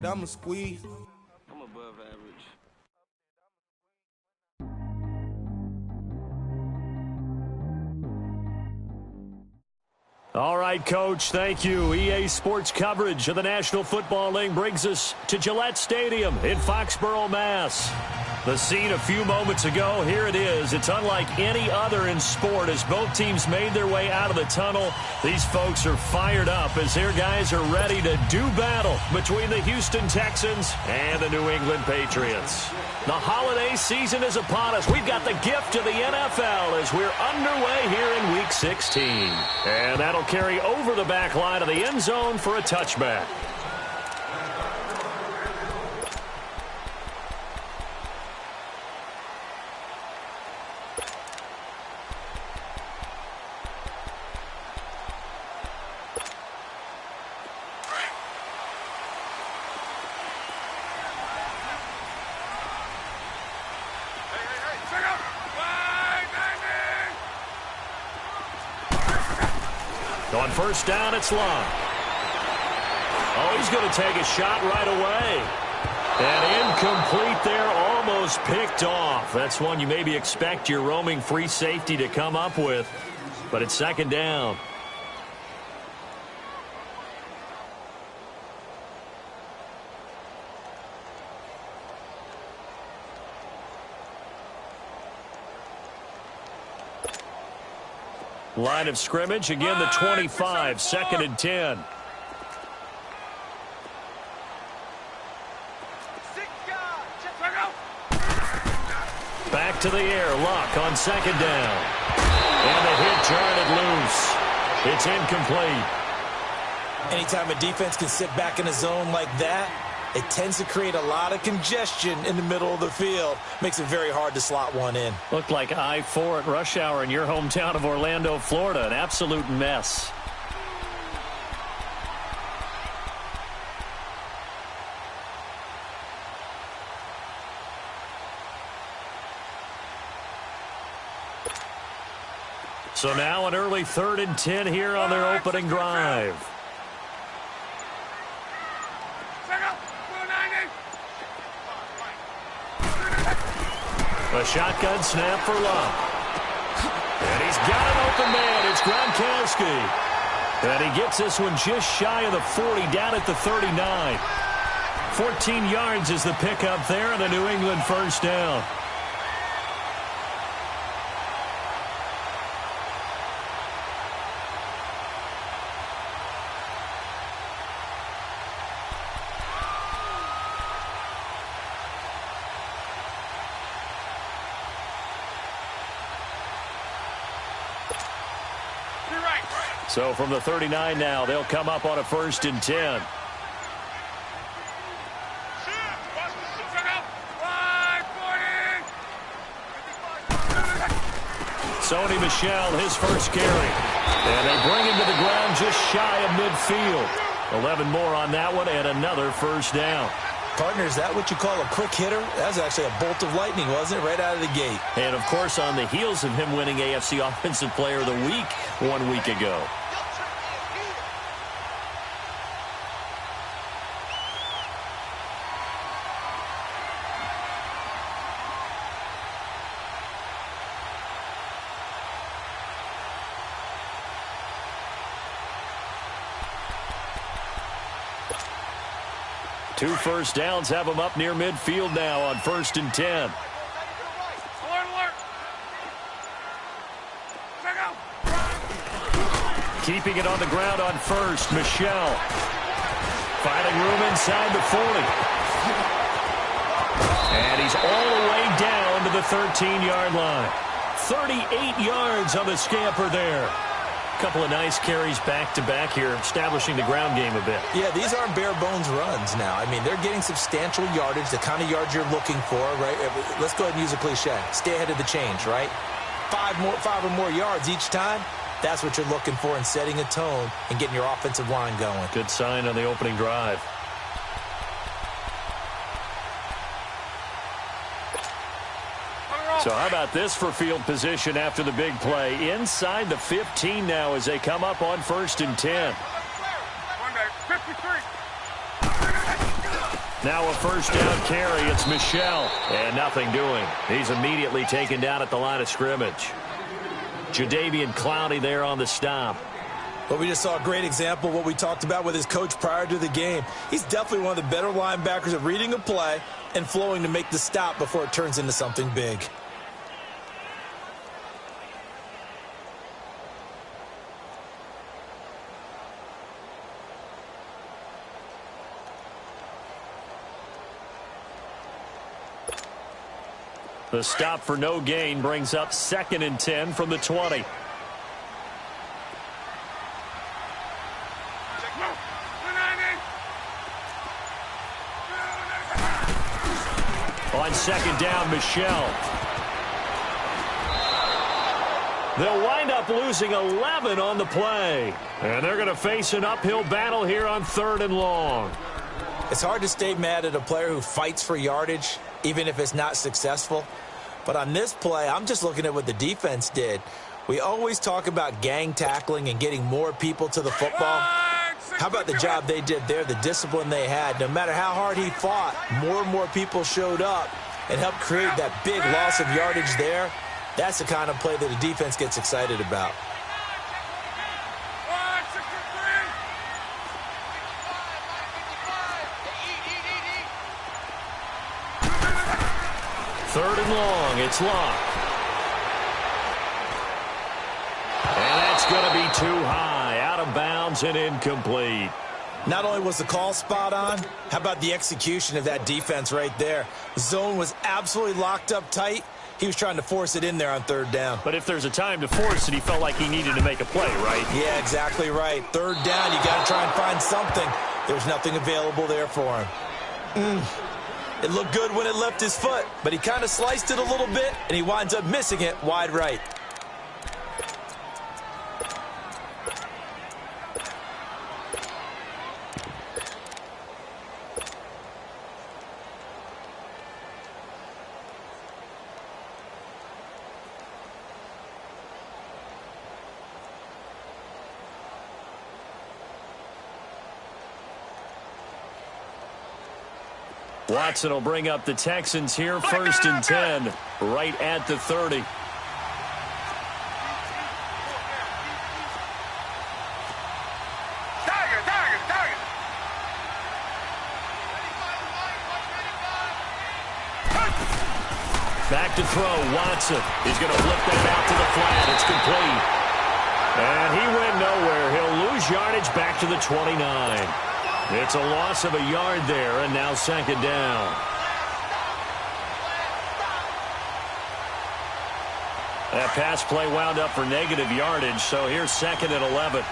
I'ma squeeze. I'm above average. All right, Coach, thank you. EA Sports coverage of the National Football League brings us to Gillette Stadium in Foxborough, Mass. The scene a few moments ago, here it is. It's unlike any other in sport as both teams made their way out of the tunnel. These folks are fired up as their guys are ready to do battle between the Houston Texans and the New England Patriots. The holiday season is upon us. We've got the gift of the NFL as we're underway here in Week 16. And that'll carry over the back line of the end zone for a touchback. On first down, it's long. Oh, he's going to take a shot right away. And incomplete there, almost picked off. That's one you maybe expect your roaming free safety to come up with. But it's second down. Line of scrimmage, again the 25, second and 10. Back to the air, Luck on second down. And the hit jarred loose. It's incomplete. Anytime a defense can sit back in a zone like that, it tends to create a lot of congestion in the middle of the field. Makes it very hard to slot one in. Looked like I-4 at rush hour in your hometown of Orlando, Florida. An absolute mess. So now an early 3rd and 10 here on their opening drive. A shotgun snap for Luck. And he's got an open man. It's Gronkowski. And he gets this one just shy of the 40, down at the 39. 14 yards is the pickup there, and a New England first down. So from the 39 now, they'll come up on a 1st and 10. Sony Michel, his first carry. And they bring him to the ground just shy of midfield. 11 more on that one and another first down. Partner, is that what you call a quick hitter? That was actually a bolt of lightning, wasn't it? Right out of the gate. And, of course, on the heels of him winning AFC Offensive Player of the Week 1 week ago. Two first downs have them up near midfield now on 1st and 10. Keeping it on the ground on first, Michel. Finding room inside the 40. And he's all the way down to the 13-yard line. 38 yards on the scamper there. Couple of nice carries back-to-back here, establishing the ground game a bit. Yeah, these aren't bare-bones runs now. I mean, they're getting substantial yardage, the kind of yards you're looking for, right? Let's go ahead and use a cliche. Stay ahead of the change, right? Five or more yards each time. That's what you're looking for in setting a tone and getting your offensive line going. Good sign on the opening drive. So how about this for field position after the big play? Inside the 15 now as they come up on 1st and 10. Now a first down carry. It's Michel. And nothing doing. He's immediately taken down at the line of scrimmage. Jadeveon Clowney there on the stop. Well, we just saw a great example of what we talked about with his coach prior to the game. He's definitely one of the better linebackers at reading a play and flowing to make the stop before it turns into something big. The stop for no gain brings up 2nd and 10 from the 20. On 2nd down, Michel. They'll wind up losing 11 on the play. And they're going to face an uphill battle here on 3rd and long. It's hard to stay mad at a player who fights for yardage, even if it's not successful. But on this play, I'm just looking at what the defense did. We always talk about gang tackling and getting more people to the football. How about the job they did there, the discipline they had? No matter how hard he fought, more and more people showed up and helped create that big loss of yardage there. That's the kind of play that the defense gets excited about. Third and long, it's locked. And that's going to be too high, out of bounds and incomplete. Not only was the call spot on, how about the execution of that defense right there? The zone was absolutely locked up tight. He was trying to force it in there on 3rd down. But if there's a time to force it, he felt like he needed to make a play, right? Yeah, exactly right. 3rd down, you got to try and find something. There's nothing available there for him. It looked good when it left his foot, but he kind of sliced it a little bit, and he winds up missing it wide right. Watson will bring up the Texans here, 1st and 10, right at the 30. Back to throw, Watson. He's going to flip that out to the flat. It's complete. And he went nowhere. He'll lose yardage back to the 29. It's a loss of a yard there, and now 2nd down. That pass play wound up for negative yardage, so here's 2nd and 11.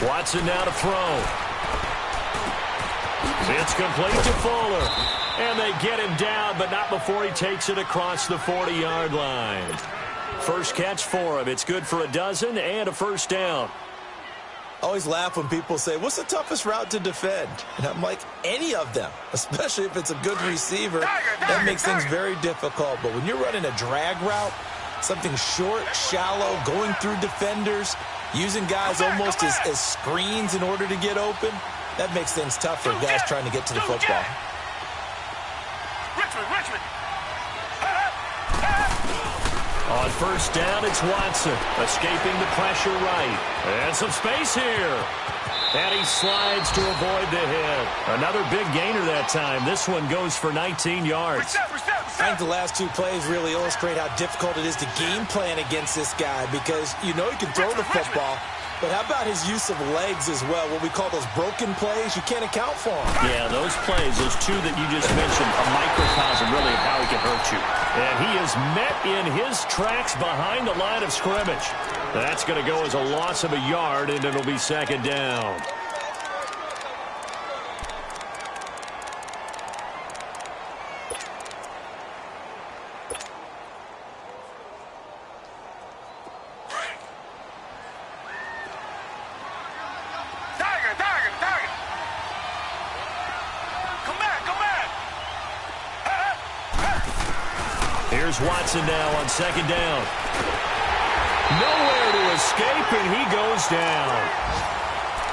Watson now to throw. It's complete to Fuller. And they get him down, but not before he takes it across the 40-yard line. First catch for him. It's good for a dozen and a first down. I always laugh when people say, what's the toughest route to defend? And I'm like, any of them, especially if it's a good receiver. That makes things very difficult. But when you're running a drag route, something short, shallow, going through defenders, using guys almost as screens in order to get open, that makes things tough for guys trying to get to the football. On first down, it's Watson, escaping the pressure right. And some space here. And he slides to avoid the hit. Another big gainer that time. This one goes for 19 yards. I think the last two plays really illustrate how difficult it is to game plan against this guy, because you know he can throw the football, but how about his use of legs as well? What we call those broken plays, you can't account for them. Yeah, those plays, those two that you just mentioned, a microcosm really of how he can hurt you. And he is met in his tracks behind the line of scrimmage. That's going to go as a loss of a yard, and it'll be 2nd down. Here's Watson now on second down. Nowhere to escape, and he goes down.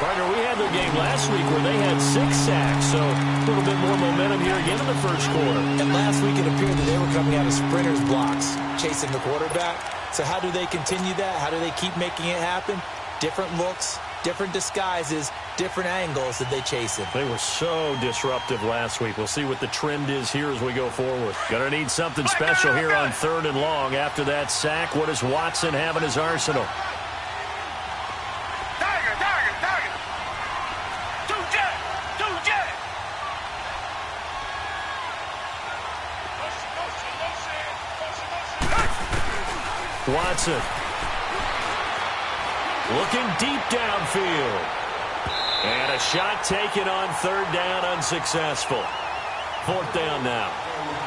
Partner, we had their game last week where they had 6 sacks, so a little bit more momentum here again in the first quarter. And last week it appeared that they were coming out of sprinters blocks, chasing the quarterback. So how do they continue that? How do they keep making it happen? Different looks, different disguises, different angles that they chase it. They were so disruptive last week. We'll see what the trend is here as we go forward. Gonna need something special here on 3rd and long. After that sack, what does Watson have in his arsenal? Watson looking deep downfield. And a shot taken on 3rd down, unsuccessful. 4th down now.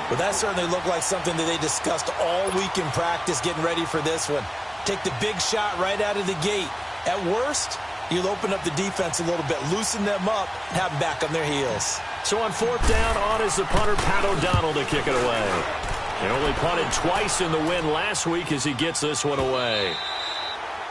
Well, that certainly looked like something that they discussed all week in practice getting ready for this one. Take the big shot right out of the gate. At worst, you'll open up the defense a little bit, loosen them up, and have them back on their heels. So on 4th down, on is the punter, Pat O'Donnell, to kick it away. He only punted twice in the win last week as he gets this one away.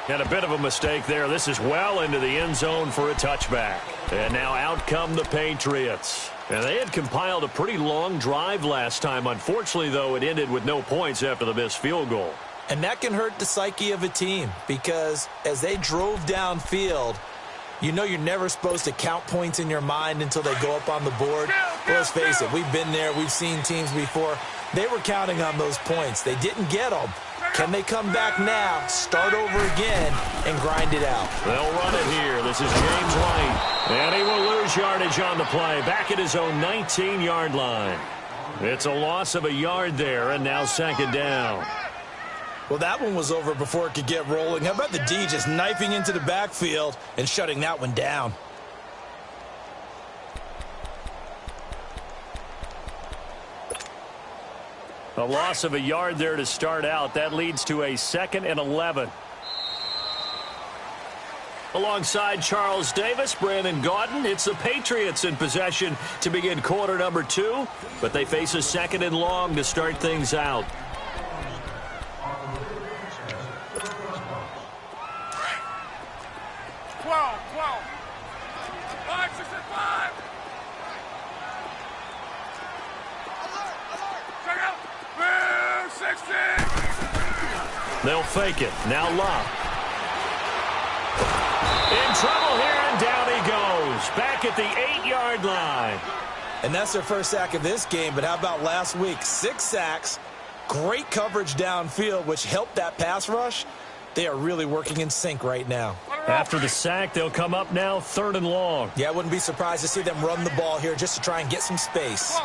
Had a bit of a mistake there. This is well into the end zone for a touchback. And now out come the Patriots. And they had compiled a pretty long drive last time. Unfortunately, though, it ended with no points after the missed field goal. And that can hurt the psyche of a team because as they drove downfield, you know you're never supposed to count points in your mind until they go up on the board. Well, let's face it, we've been there. We've seen teams before. They were counting on those points. They didn't get them. Can they come back now, start over again, and grind it out? They'll run it here. This is James White. And he will lose yardage on the play. Back at his own 19-yard line. It's a loss of a yard there, and now 2nd down. Well, that one was over before it could get rolling. How about the D just knifing into the backfield and shutting that one down? A loss of a yard there to start out. That leads to a 2nd and 11. Alongside Charles Davis, Brandon Gaudin, it's the Patriots in possession to begin quarter number 2. But they face a 2nd and long to start things out. They'll fake it. Now Love. In trouble here, and down he goes. Back at the 8-yard line. And that's their first sack of this game, but how about last week? 6 sacks, great coverage downfield, which helped that pass rush. They are really working in sync right now. After the sack, they'll come up now 3rd and long. Yeah, I wouldn't be surprised to see them run the ball here just to try and get some space.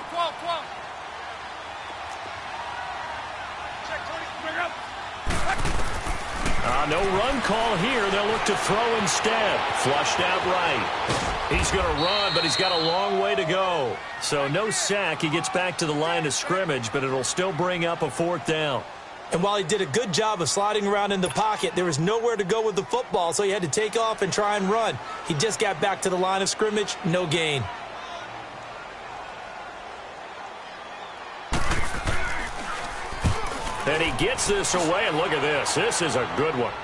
No run call here. They'll look to throw instead. Flushed out right. He's going to run, but he's got a long way to go. So no sack. He gets back to the line of scrimmage, but it'll still bring up a 4th down. And while he did a good job of sliding around in the pocket, there was nowhere to go with the football, so he had to take off and try and run. He just got back to the line of scrimmage. No gain. And he gets this away, and look at this. This is a good one.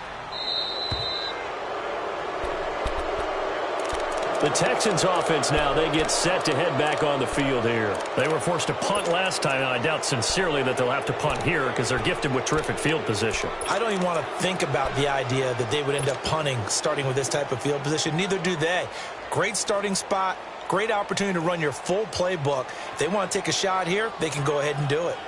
The Texans offense now, they get set to head back on the field here. They were forced to punt last time, and I doubt sincerely that they'll have to punt here because they're gifted with terrific field position. I don't even want to think about the idea that they would end up punting starting with this type of field position. Neither do they. Great starting spot, great opportunity to run your full playbook. If they want to take a shot here, they can go ahead and do it.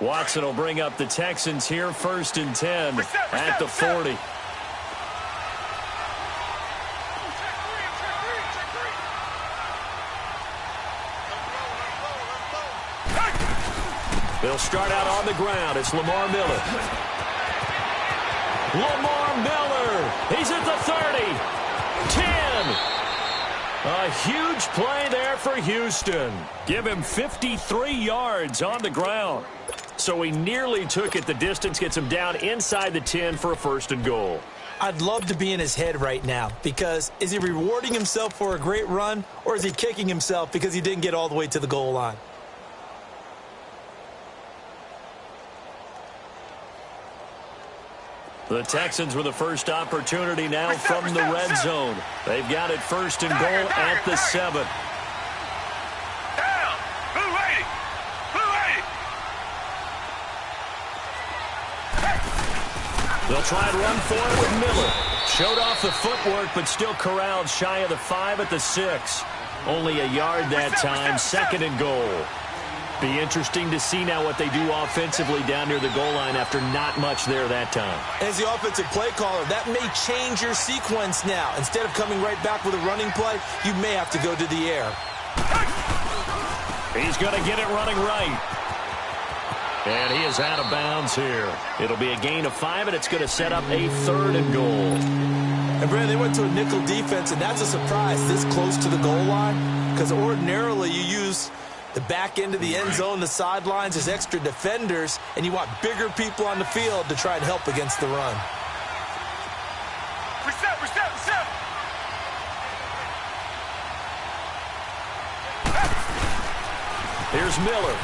Watson will bring up the Texans here, 1st and 10 at the 40. They'll start out on the ground. It's Lamar Miller. Lamar Miller. He's at the 30. 10. A huge play there for Houston. Give him 53 yards on the ground. So he nearly took it the distance, gets him down inside the 10 for a 1st and goal. I'd love to be in his head right now, because is he rewarding himself for a great run, or is he kicking himself because he didn't get all the way to the goal line? The Texans with the first opportunity now from the red zone. They've got it first and goal at the 7. Down! Blue 80! Blue 80! They'll try and run for it with Miller. Showed off the footwork, but still corralled shy of the 5 at the 6. Only a yard that time, second and goal. Be interesting to see now what they do offensively down near the goal line after not much there that time. As the offensive play caller, that may change your sequence now. Instead of coming right back with a running play, you may have to go to the air. He's going to get it running right. And he is out of bounds here. It'll be a gain of 5, and it's going to set up a third and goal. And, Brad, they went to a nickel defense, and that's a surprise this close to the goal line, because ordinarily you use the back end of the end zone, the sidelines as extra defenders, and you want bigger people on the field to try and help against the run. Reset, reset, reset! Here's Miller.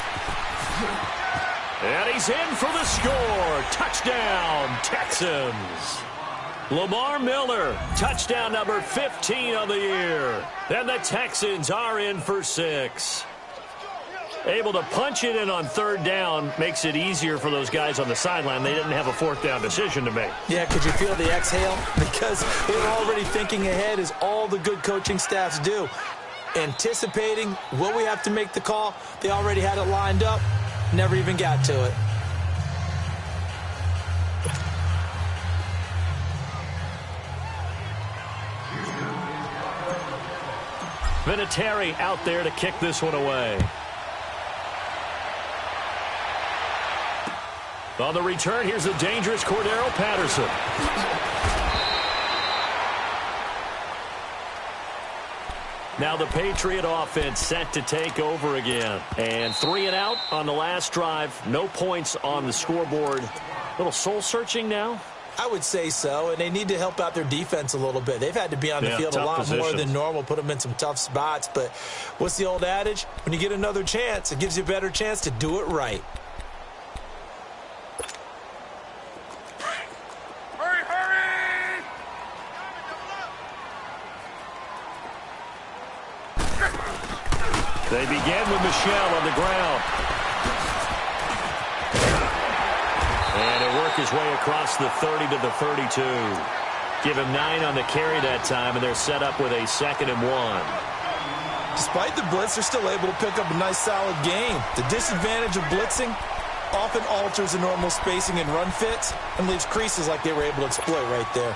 And he's in for the score. Touchdown, Texans. Lamar Miller, touchdown number 15 of the year. And the Texans are in for 6. Able to punch it in on third down makes it easier for those guys on the sideline. They didn't have a fourth down decision to make. Yeah, could you feel the exhale? Because they were already thinking ahead, as all the good coaching staffs do. Anticipating, will we have to make the call? They already had it lined up. Never even got to it. Vinatieri out there to kick this one away. On the return, here's a dangerous Cordero Patterson. Now the Patriot offense set to take over again. And 3 and out on the last drive. No points on the scoreboard. A little soul-searching now? I would say so, and they need to help out their defense a little bit. They've had to be on the field a lot more than normal, put them in some tough spots. But what's the old adage? When you get another chance, it gives you a better chance to do it right. Hurry, hurry! They begin with Michel on the ground. And he'll work his way across the 30 to the 32. Give him 9 on the carry that time, and they're set up with a 2nd and 1. Despite the blitz, they're still able to pick up a nice, solid game. The disadvantage of blitzing often alters the normal spacing and run fits and leaves creases like they were able to exploit right there.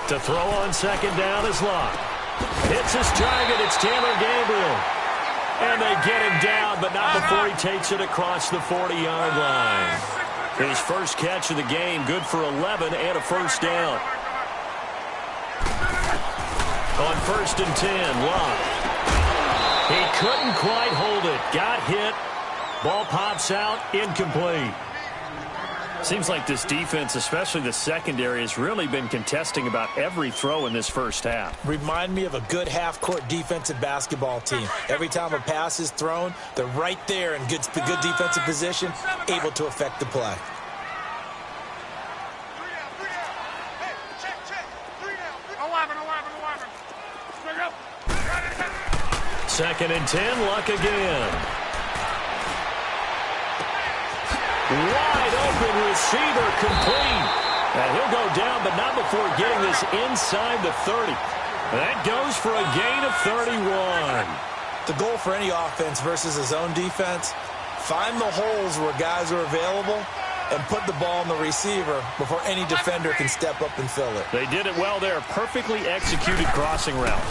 To throw on 2nd down is Locke. Hits his target. It's Taylor Gabriel. And they get him down, but not before he takes it across the 40-yard line. His first catch of the game, good for 11 and a first down. On 1st and 10, Locke. He couldn't quite hold it. Got hit. Ball pops out, incomplete. Seems like this defense, especially the secondary, has really been contesting about every throw in this first half. Remind me of a good half-court defensive basketball team. Every time a pass is thrown, they're right there in good defensive position, able to affect the play. Second and 10, Luck again. Wide open receiver, complete. And he'll go down, but not before getting this inside the 30. That goes for a gain of 31. The goal for any offense versus a zone defense, find the holes where guys are available and put the ball in the receiver before any defender can step up and fill it. They did it well there. Perfectly executed crossing route.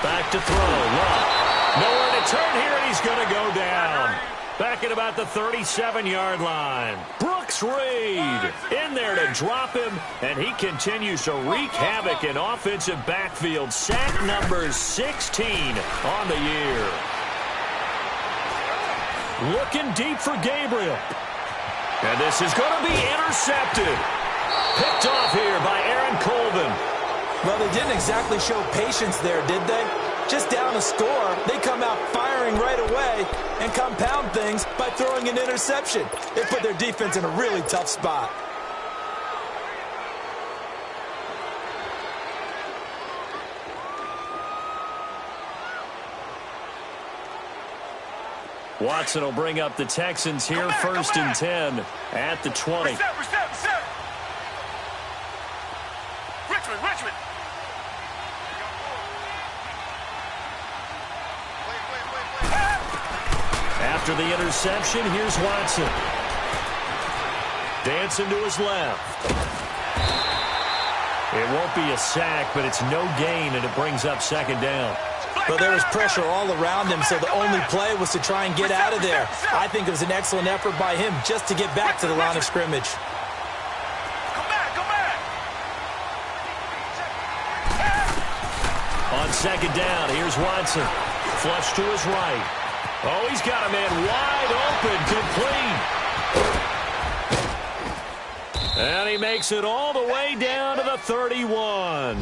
Back to throw. Luck. Nowhere to turn here, and he's going to go down. Back at about the 37-yard line. Brooks Reed in there to drop him, and he continues to wreak havoc in offensive backfield. Sack number 16 on the year. Looking deep for Gabriel. And this is going to be intercepted. Picked off here by Aaron Colvin. Well, they didn't exactly show patience there, did they? Just down a score, they come out firing right away and compound things by throwing an interception. They put their defense in a really tough spot. Watson will bring up the Texans here, first and 10 at the 20. Reset. Richmond. After the interception, here's Watson. Dancing to his left. It won't be a sack, but it's no gain, and it brings up second down. Well, there was pressure all around him, so the only play was to try and get out of there. I think it was an excellent effort by him just to get back to the line of scrimmage. Come back. On second down, here's Watson. Flush to his right. Oh, he's got a man wide open, complete. And he makes it all the way down to the 31.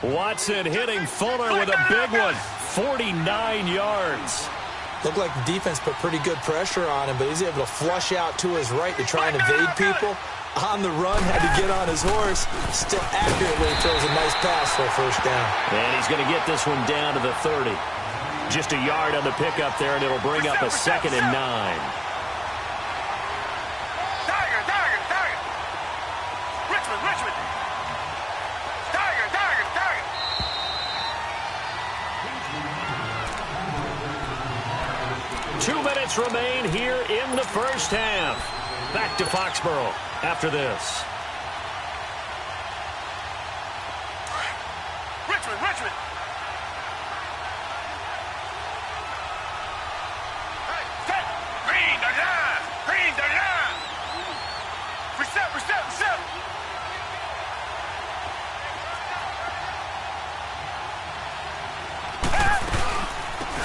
Watson hitting Fuller with a big one, 49 yards. Looked like the defense put pretty good pressure on him, but he's able to flush out to his right to try and evade people. On the run, had to get on his horse. Still accurately throws a nice pass for a first down. And he's going to get this one down to the 30. Just a yard on the pickup there, and it'll bring up a second and 9. Tiger. Richmond. Tiger. 2 minutes remain here in the first half. Back to Foxborough after this. Richmond. Green, the line. Reset.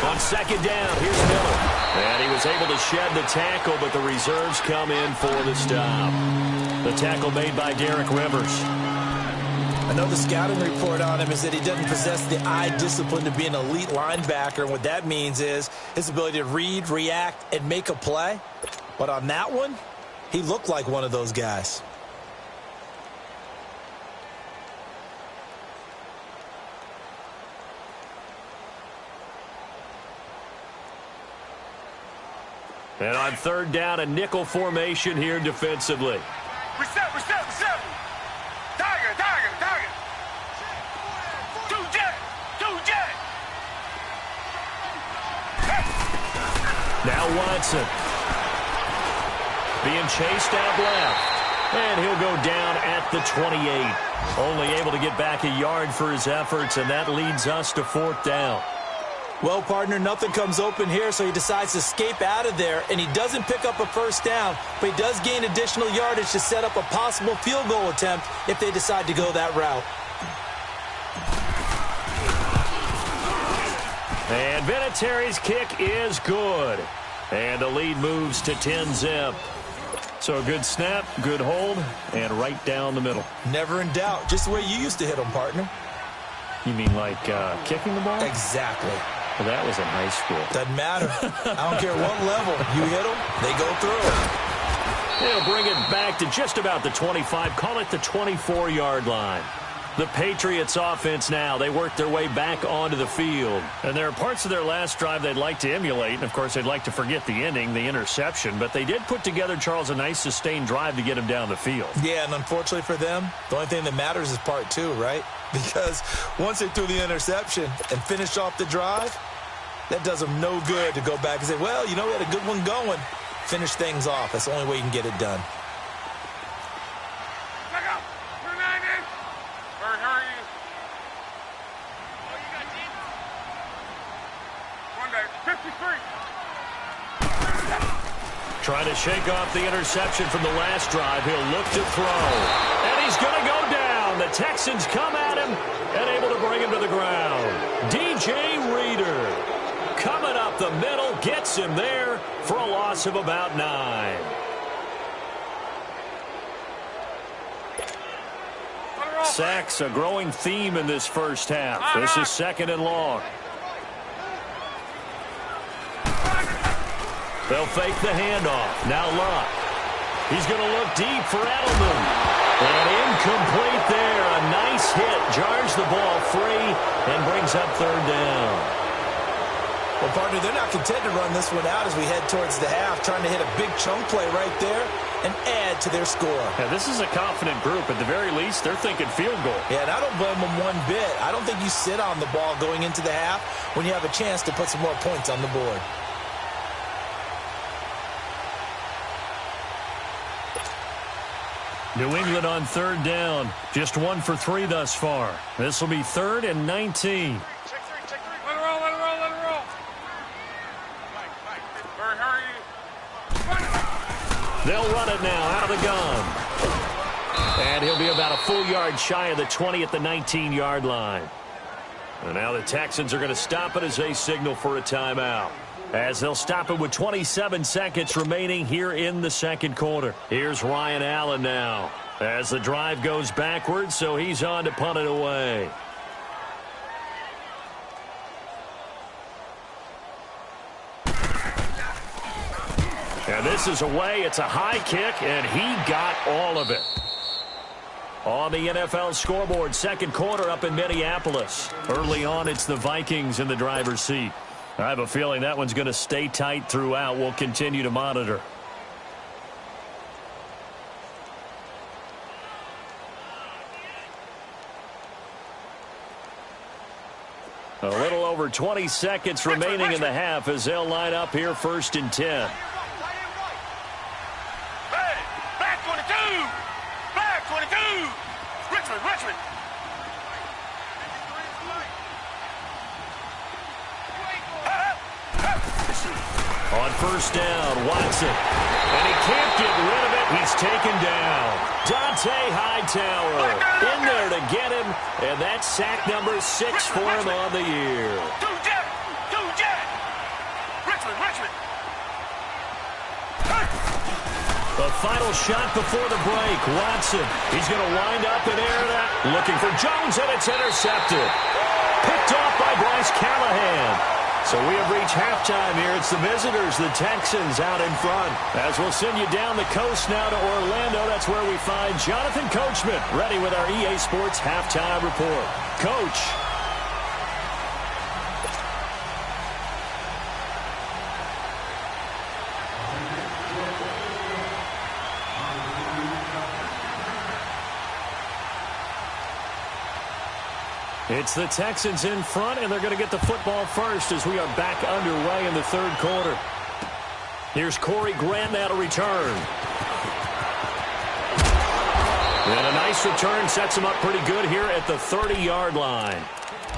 On second down, here's Miller. And he was able to shed the tackle, but the reserves come in for the stop. The tackle made by Derek Rivers. I know the scouting report on him is that he doesn't possess the eye discipline to be an elite linebacker. And what that means is his ability to read, react, and make a play. But on that one, he looked like one of those guys. And on third down, a nickel formation here defensively. Reset. Tiger. Two jet. Now Watson. Being chased out left. And he'll go down at the 28. Only able to get back a yard for his efforts, and that leads us to fourth down. Well, partner, nothing comes open here, so he decides to escape out of there, and he doesn't pick up a first down, but he does gain additional yardage to set up a possible field goal attempt if they decide to go that route. And Vinatieri's kick is good. And the lead moves to 10-zip. So a good snap, good hold, and right down the middle. Never in doubt. Just the way you used to hit them, partner. You mean like kicking the ball? Exactly. Well, that was in high school. Doesn't matter. I don't care what level. You hit them, they go through. They'll bring it back to just about the 25. Call it the 24-yard line. The Patriots offense now, they work their way back onto the field. And there are parts of their last drive they'd like to emulate. And, of course, they'd like to forget the ending, the interception. But they did put together, Charles, a nice sustained drive to get him down the field. Yeah, and unfortunately for them, the only thing that matters is part two, right? Because once they threw the interception and finished off the drive, that does them no good to go back and say, well, you know, we had a good one going. Finish things off. That's the only way you can get it done. Trying to shake off the interception from the last drive. He'll look to throw. And he's going to go down. The Texans come at him and able to bring him to the ground. DJ Reader coming up the middle, gets him there for a loss of about 9. Sacks, a growing theme in this first half. This is 2nd and long. They'll fake the handoff. Now Luck. He's going to look deep for Edelman. And incomplete there. A nice hit. Jars the ball free and brings up 3rd down. Well, partner, they're not content to run this one out as we head towards the half, trying to hit a big chunk play right there and add to their score. Yeah, this is a confident group. At the very least, they're thinking field goal. Yeah, and I don't blame them one bit. I don't think you sit on the ball going into the half when you have a chance to put some more points on the board. New England on 3rd down. Just 1 for 3 thus far. This will be 3rd and 19. They'll run it now out of the gun. And he'll be about a full yard shy of the 20 at the 19-yard line. And now the Texans are going to stop it as they signal for a timeout. As they'll stop it with 27 seconds remaining here in the 2nd quarter. Here's Ryan Allen now. As the drive goes backwards, so he's on to punt it away. And this is away. It's a high kick, and he got all of it. On the NFL scoreboard, 2nd quarter up in Minneapolis. Early on, it's the Vikings in the driver's seat. I have a feeling that one's going to stay tight throughout. We'll continue to monitor. A little over 20 seconds remaining in the half as they'll line up here 1st and 10. Richmond. On 1st down, Watson. And he can't get rid of it. He's taken down. Dante Hightower in there to get him. And that's sack number 6 for him on the year. Richmond. The final shot before the break. Watson. He's going to wind up and air that. Looking for Jones, and it's intercepted. Picked off by Bryce Callahan. So we have reached halftime here. It's the visitors, the Texans, out in front. As we'll send you down the coast now to Orlando. That's where we find Jonathan Coachman ready with our EA Sports halftime report. Coach. It's the Texans in front, and they're going to get the football first as we are back underway in the 3rd quarter. Here's Corey Grant now to return. And a nice return sets him up pretty good here at the 30-yard line.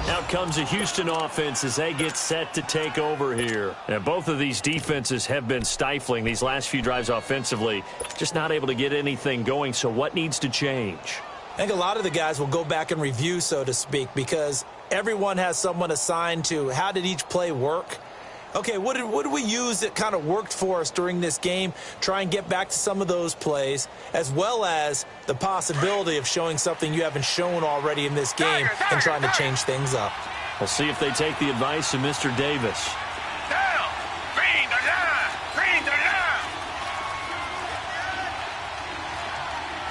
Out comes the Houston offense as they get set to take over here. And both of these defenses have been stifling these last few drives offensively. Just not able to get anything going, so what needs to change? I think a lot of the guys will go back and review, so to speak, because everyone has someone assigned to how did each play work. Okay, what did we use that kind of worked for us during this game? Try and get back to some of those plays, as well as the possibility of showing something you haven't shown already in this game and trying to change things up. We'll see if they take the advice of Mr. Davis. Down. Green the line.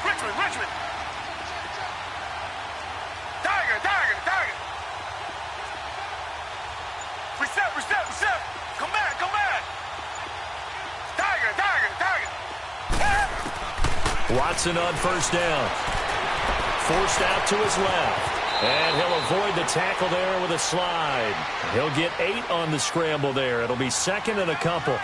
Richmond. Tiger. Reset. Come back. Tiger. Watson on 1st down. Forced out to his left. And he'll avoid the tackle there with a slide. He'll get 8 on the scramble there. It'll be 2nd and a couple.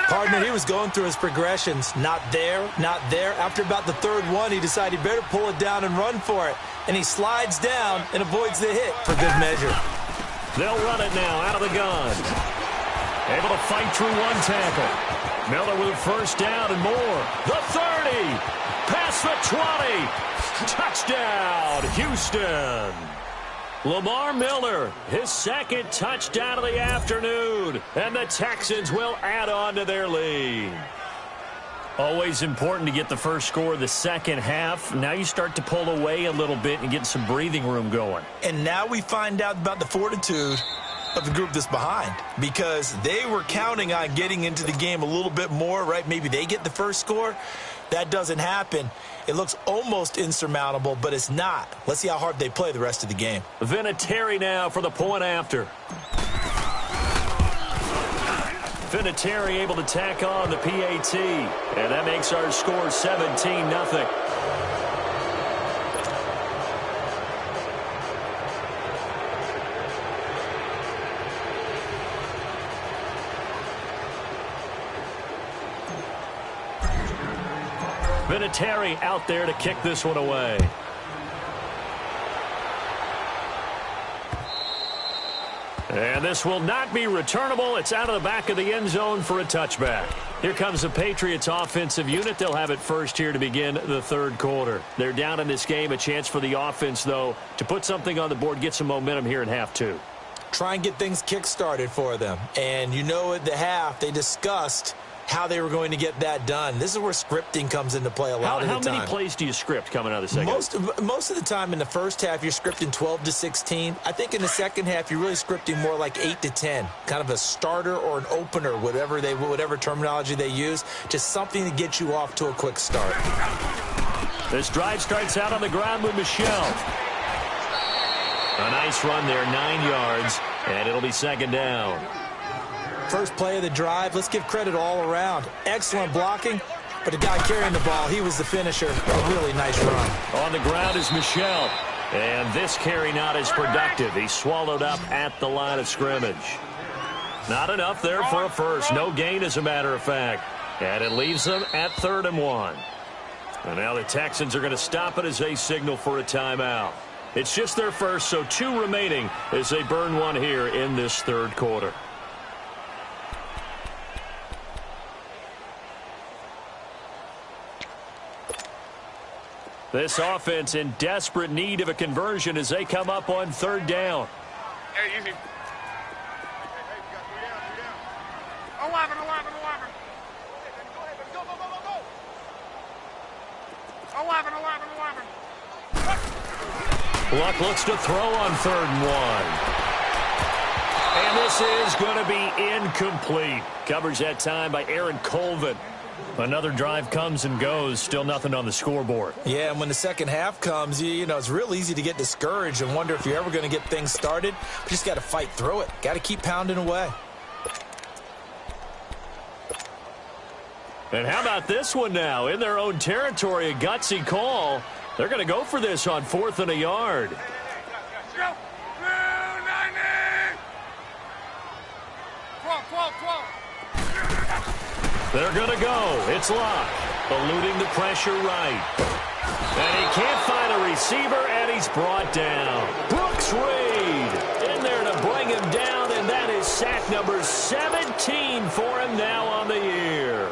Partner, he was going through his progressions. Not there. After about the 3rd one, he decided he better pull it down and run for it. And he slides down and avoids the hit for good measure. They'll run it now out of the gun. Able to fight through one tackle. Miller with a first down and more. The 30. Past the 20. Touchdown, Houston. Lamar Miller, his second touchdown of the afternoon. And the Texans will add on to their lead. Always important to get the first score of the second half. Now you start to pull away a little bit and get some breathing room going. And now we find out about the fortitude of the group that's behind, because they were counting on getting into the game a little bit more, right? Maybe they get the first score. That doesn't happen. It looks almost insurmountable, but it's not. Let's see how hard they play the rest of the game. Vinatieri now for the point after. Vinatieri able to tack on the PAT, and that makes our score 17-0. Vinatieri out there to kick this one away. And this will not be returnable. It's out of the back of the end zone for a touchback. Here comes the Patriots offensive unit. They'll have it first here to begin the third quarter. They're down in this game. A chance for the offense, though, to put something on the board, get some momentum here in half two. Try and get things kick-started for them. And you know at the half, they discussed how they were going to get that done. This is where scripting comes into play a lot of the time. How many plays do you script coming out of the second? Most of the time in the first half, you're scripting 12 to 16. I think in the second half, you're really scripting more like 8 to 10. Kind of a starter or an opener, whatever terminology they use. Just something to get you off to a quick start. This drive starts out on the ground with Michel. A nice run there, 9 yards, and it'll be second down. First play of the drive, let's give credit all around. Excellent blocking, but the guy carrying the ball, he was the finisher. A really nice run. On the ground is Michel, and this carry not as productive. He's swallowed up at the line of scrimmage. Not enough there for a first. No gain, as a matter of fact. And it leaves them at 3rd and 1. And now the Texans are going to stop it as they signal for a timeout. It's just their first, so 2 remaining as they burn one here in this third quarter. This offense in desperate need of a conversion as they come up on 3rd down. Hey, easy. Hey, we got 3 down. 11. Go ahead, go. 11. Luck looks to throw on 3rd and 1. And this is going to be incomplete. Covers that time by Aaron Colvin. Another drive comes and goes. Still nothing on the scoreboard. Yeah, and when the second half comes, you know, it's real easy to get discouraged and wonder if you're ever going to get things started. But you just got to fight through it. Got to keep pounding away. And how about this one now? In their own territory, a gutsy call. They're going to go for this on 4th and a yard. Go. 12. They're going to go. It's Locke, eluding the pressure right. And he can't find a receiver, and he's brought down. Brooks Reed in there to bring him down, and that is sack number 17 for him now on the year.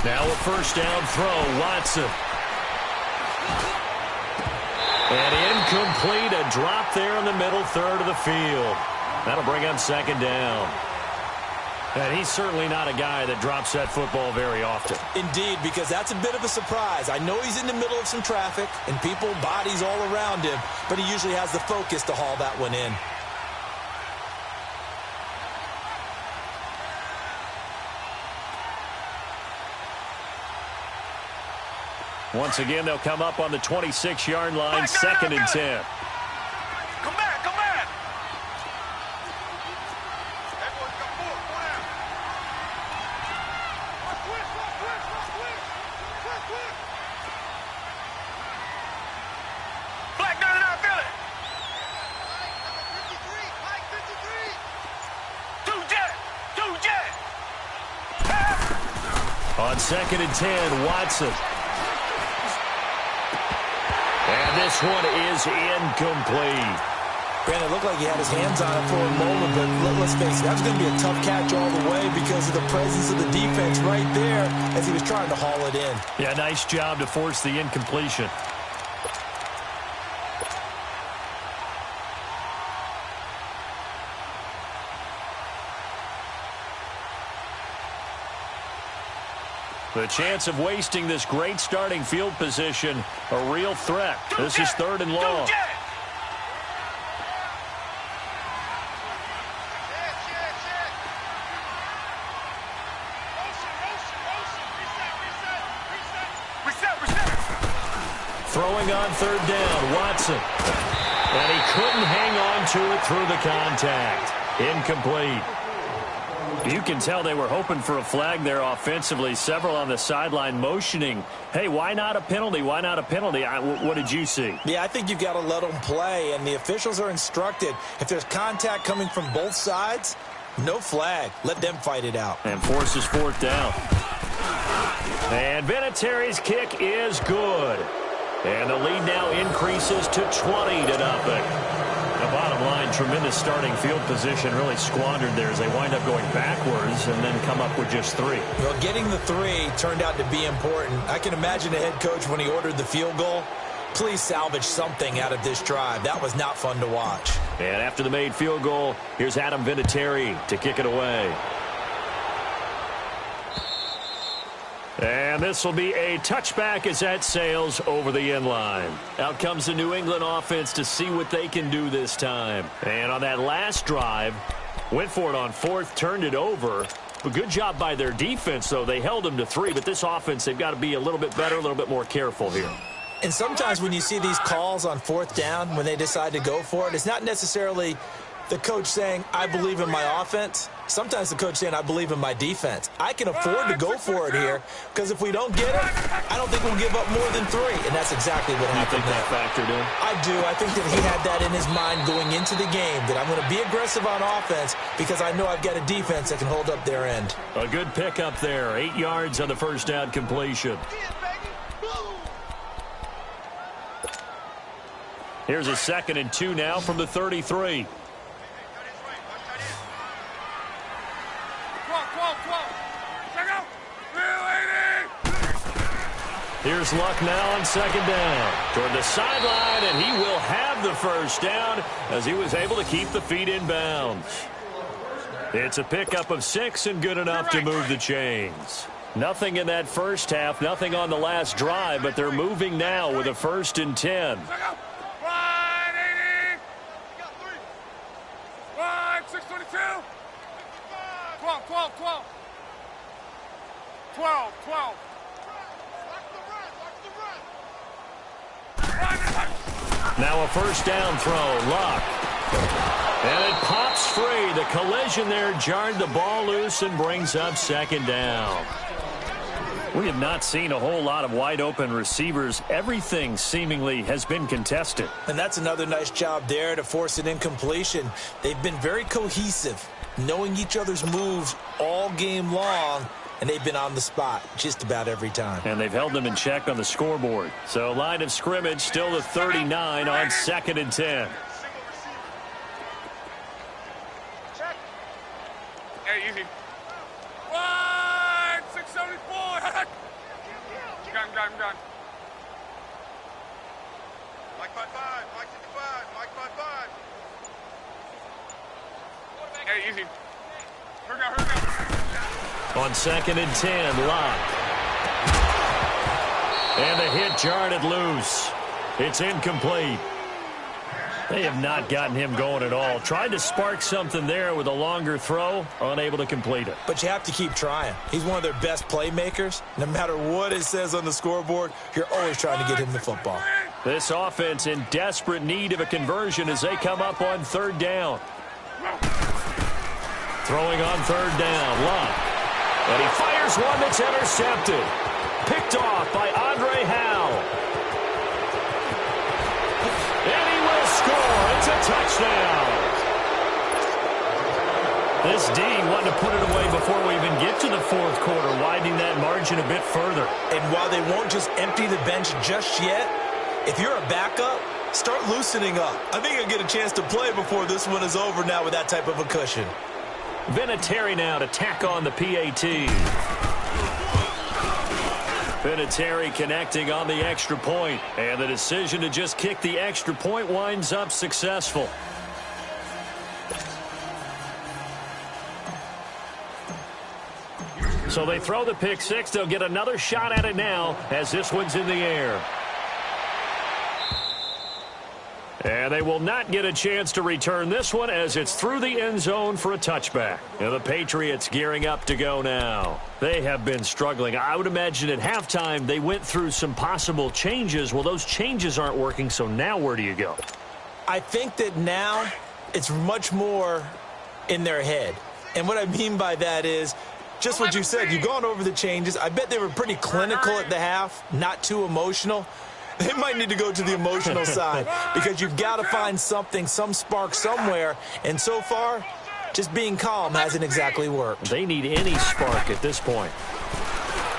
Now a first down throw, Watson. And incomplete, a drop there in the middle third of the field. That'll bring up second down. And he's certainly not a guy that drops that football very often. Indeed, because that's a bit of a surprise. I know he's in the middle of some traffic and people, bodies all around him, but he usually has the focus to haul that one in. Once again, they'll come up on the 26-yard line, 2nd and 10. Come back. On 2nd and 10, Watson. And this one is incomplete. Granted, it looked like he had his hands on it for a moment, but let's face it, that was going to be a tough catch all the way because of the presence of the defense right there as he was trying to haul it in. Yeah, nice job to force the incompletion. The chance of wasting this great starting field position, a real threat. This is 3rd and long. Throwing on 3rd down, Watson. And he couldn't hang on to it through the contact. Incomplete. You can tell they were hoping for a flag there offensively. Several on the sideline motioning, hey, why not a penalty? Why not a penalty? What did you see? Yeah, I think you've got to let them play, and the officials are instructed. If there's contact coming from both sides, no flag. Let them fight it out. And forces 4th down. And Vinatieri's kick is good. And the lead now increases to 20-0. The bottom line, tremendous starting field position, really squandered there as they wind up going backwards and then come up with just 3. Well, getting the 3 turned out to be important. I can imagine the head coach when he ordered the field goal. Please salvage something out of this drive. That was not fun to watch. And after the made field goal, here's Adam Vinatieri to kick it away. And this will be a touchback as that sails over the end line. Out comes the New England offense to see what they can do this time. And on that last drive, went for it on 4th, turned it over. A good job by their defense, though. They held them to 3, but this offense, they've got to be a little bit better, a little bit more careful here. And sometimes when you see these calls on 4th down, when they decide to go for it, it's not necessarily the coach saying, I believe in my offense. Sometimes the coach saying, I believe in my defense. I can afford to go for it here because if we don't get it, I don't think we'll give up more than 3. And that's exactly what happened. You think that factored in? I do. I think that he had that in his mind going into the game, that I'm going to be aggressive on offense because I know I've got a defense that can hold up their end. A good pickup there. 8 yards on the first down completion. Here's a 2nd and 2 now from the 33. Here's Luck now on 2nd down. Toward the sideline, and he will have the first down as he was able to keep the feet in bounds. It's a pickup of 6 and good enough to move the chains. Nothing in that first half, nothing on the last drive, but they're moving now with a 1st and 10. 12. Now a first down throw, Luck. And it pops free. The collision there jarred the ball loose and brings up 2nd down. We have not seen a whole lot of wide open receivers. Everything seemingly has been contested. And that's another nice job there to force an incompletion. They've been very cohesive, knowing each other's moves all game long. And they've been on the spot just about every time. And they've held them in check on the scoreboard. So line of scrimmage still the 39 on 2nd and 10. Hey, easy. 674. I'm done. Mike 5-5. Mike 55. Mike 5-5. Hey, easy. Hurry up. On 2nd and 10, Lock. And the hit jarred it loose. It's incomplete. They have not gotten him going at all. Tried to spark something there with a longer throw, unable to complete it. But you have to keep trying. He's one of their best playmakers. No matter what it says on the scoreboard, you're always trying to get him the football. This offense in desperate need of a conversion as they come up on 3rd down. Throwing on 3rd down, Luck. And he fires one that's intercepted. Picked off by Andre Howell. And he will score. It's a touchdown. This D wanted to put it away before we even get to the fourth quarter, widening that margin a bit further. And while they won't just empty the bench just yet, if you're a backup, start loosening up. I think you'll get a chance to play before this one is over now with that type of a cushion. Vinatieri now to tack on the PAT. Vinatieri connecting on the extra point. And the decision to just kick the extra point winds up successful. So they throw the pick six. They'll get another shot at it now as this one's in the air. And they will not get a chance to return this one as it's through the end zone for a touchback. And the Patriots gearing up to go now. They have been struggling. I would imagine at halftime they went through some possible changes. Well, those changes aren't working, so now where do you go? I think that now it's much more in their head. And what I mean by that is just what you said. You've gone over the changes. I bet they were pretty clinical at the half, not too emotional. They might need to go to the emotional side because you've got to find something, some spark somewhere. And so far, just being calm hasn't exactly worked. They need any spark at this point.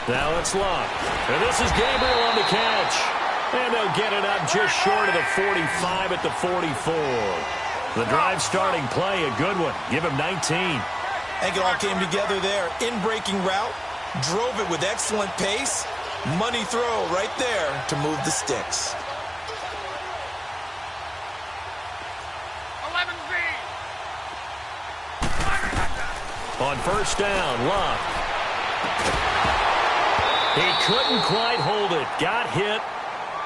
Now it's Luck. And this is Gabriel on the catch. And they'll get it up just short of the 45 at the 44. The drive starting play, a good one. Give him 19. I think it all came together there. In-breaking route, drove it with excellent pace. Money throw right there to move the sticks. 11Z. On first down, Luck. He couldn't quite hold it. Got hit.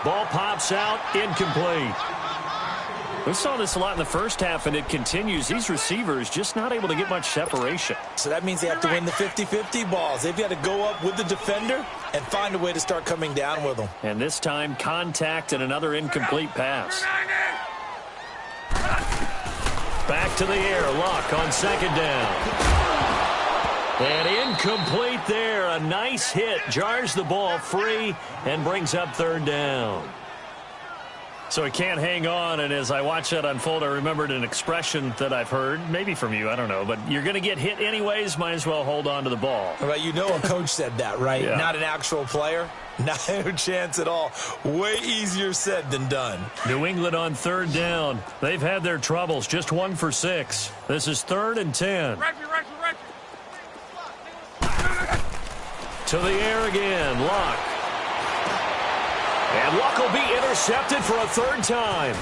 Ball pops out. Incomplete. We saw this a lot in the first half, and it continues. These receivers just not able to get much separation. So that means they have to win the 50-50 balls. They've got to go up with the defender and find a way to start coming down with them. And this time, contact and another incomplete pass. Back to the air. Luck on second down. And incomplete there. A nice hit. Jars the ball free and brings up third down. So he can't hang on, and as I watch that unfold, I remembered an expression that I've heard, maybe from you, I don't know, but you're going to get hit anyways, might as well hold on to the ball. Right, you know a coach said that, right? Yeah. Not an actual player. Not a chance at all. Way easier said than done. New England on third down. They've had their troubles, just 1 for 6. This is 3rd and 10. To the air again, Luck. And Luck will be intercepted for a 3rd time.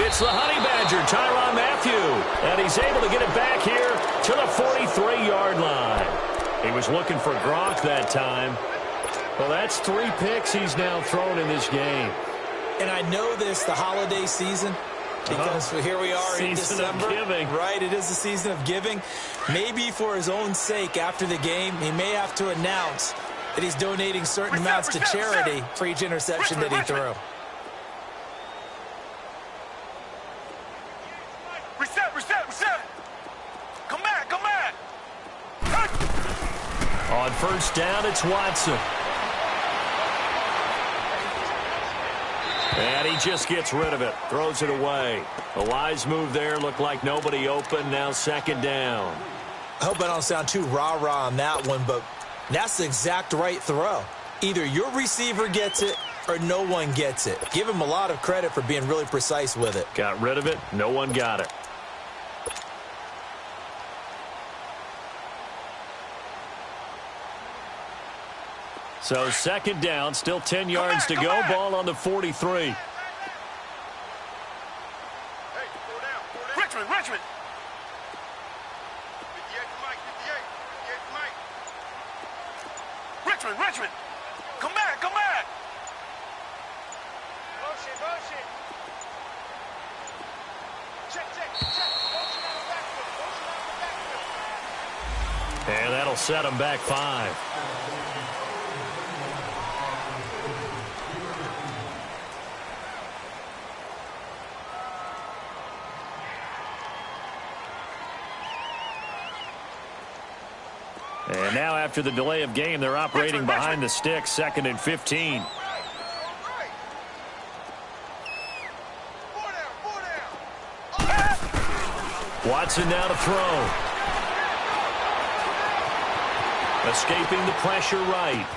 It's the Honey Badger, Tyrann Mathieu. And he's able to get it back here to the 43-yard line. He was looking for Gronk that time. Well, that's 3 picks he's now thrown in this game. And I know this, the holiday season, because here we are in December. Season of giving. Right, it is the season of giving. Maybe for his own sake after the game, he may have to announce that he's donating certain amounts to charity for each interception that he threw. Reset. Come back. On first down, it's Watson. And he just gets rid of it, throws it away. A wise move there, looked like nobody open, now 2nd down. I hope I don't sound too rah-rah on that one, but that's the exact right throw. Either your receiver gets it or no one gets it. Give him a lot of credit for being really precise with it. Got rid of it. No one got it. So 2nd down, still 10 yards to go. Ball on the 43. Hey, Richmond. 58 Mike. Richmond. Come back. Motion. Check. Motion out the backfield. And that'll set him back 5. And now after the delay of game, they're operating behind the sticks, 2nd and 15. Watson now to throw. Escaping the pressure right.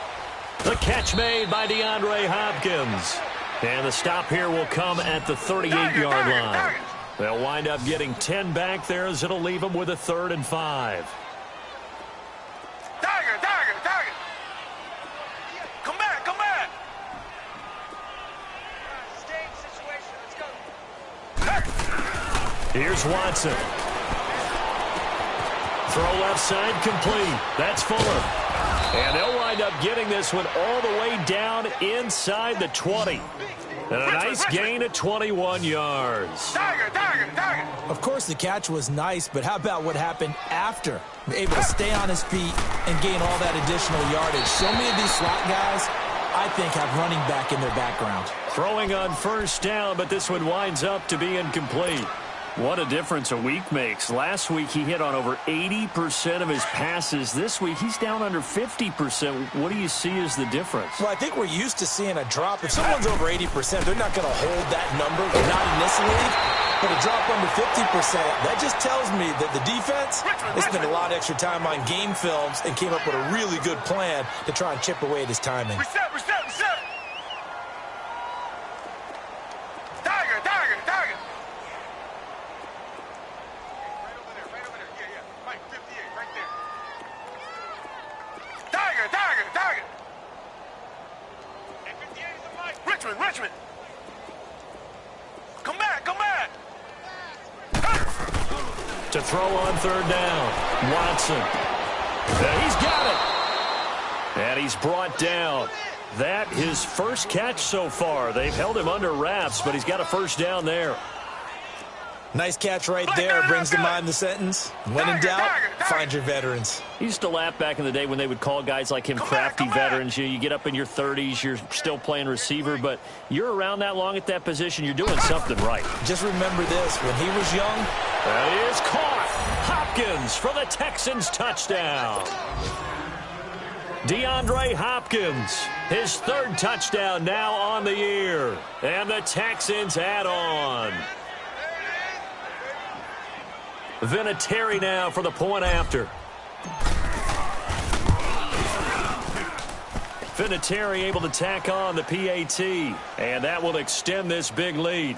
The catch made by DeAndre Hopkins. And the stop here will come at the 38-yard line. They'll wind up getting 10 back there as it'll leave them with a 3rd and 5. Target. Come back. Stage situation. Let's go. Here's Watson. Throw left side complete. That's Fuller. And they'll wind up getting this one all the way down inside the 20. And a nice gain of 21 yards. Target. Of course, the catch was nice, but how about what happened after? Able to stay on his feet and gain all that additional yardage. So many of these slot guys, I think, have running back in their background. Throwing on first down, but this one winds up to be incomplete. What a difference a week makes. Last week, he hit on over 80% of his passes. This week, he's down under 50%. What do you see as the difference? Well, I think we're used to seeing a drop. If someone's over 80%, they're not going to hold that number, not in this league. But a drop under 50%, that just tells me that the defense, they spent a lot of extra time on game films and came up with a really good plan to try and chip away at his timing. Reset. Target. Right over there. Yeah. Mike, 58, right there. Target. And 58 is the Mike. Richmond. Come back. To throw on 3rd down, Watson. He's got it. And he's brought down. That his first catch so far. They've held him under wraps, but he's got a first down there. Nice catch right there. Brings to mind the sentence. When in doubt, find your veterans. He used to laugh back in the day when they would call guys like him crafty veterans. You get up in your 30s, you're still playing receiver, but you're around that long at that position, you're doing something right. Just remember this. When he was young, that is caught. Hopkins for the Texans touchdown. DeAndre Hopkins, his 3rd touchdown now on the year. And the Texans add on. Vinatieri now for the point after. Vinatieri able to tack on the PAT, and that will extend this big lead.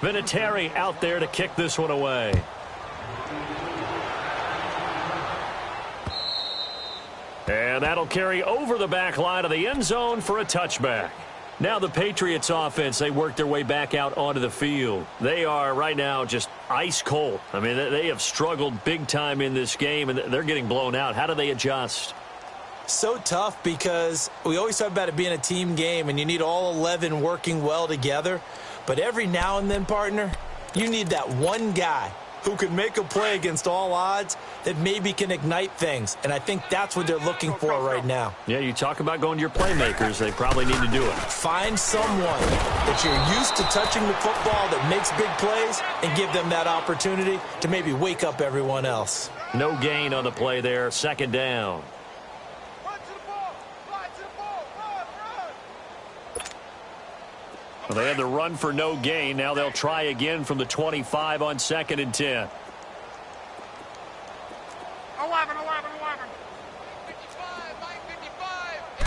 Vinatieri out there to kick this one away. And that'll carry over the back line of the end zone for a touchback. Now the Patriots offense, they work their way back out onto the field. They are right now just ice cold. I mean, they have struggled big time in this game, and they're getting blown out. How do they adjust? So tough because we always talk about it being a team game, and you need all 11 working well together. But every now and then, partner, you need that one guy who can make a play against all odds that maybe can ignite things. And I think that's what they're looking for right now. Yeah, you talk about going to your playmakers. They probably need to do it. Find someone that you're used to touching the football that makes big plays and give them that opportunity to maybe wake up everyone else. No gain on the play there. 2nd down. Well, they had the run for no gain. Now they'll try again from the 25 on 2nd and 10. 11.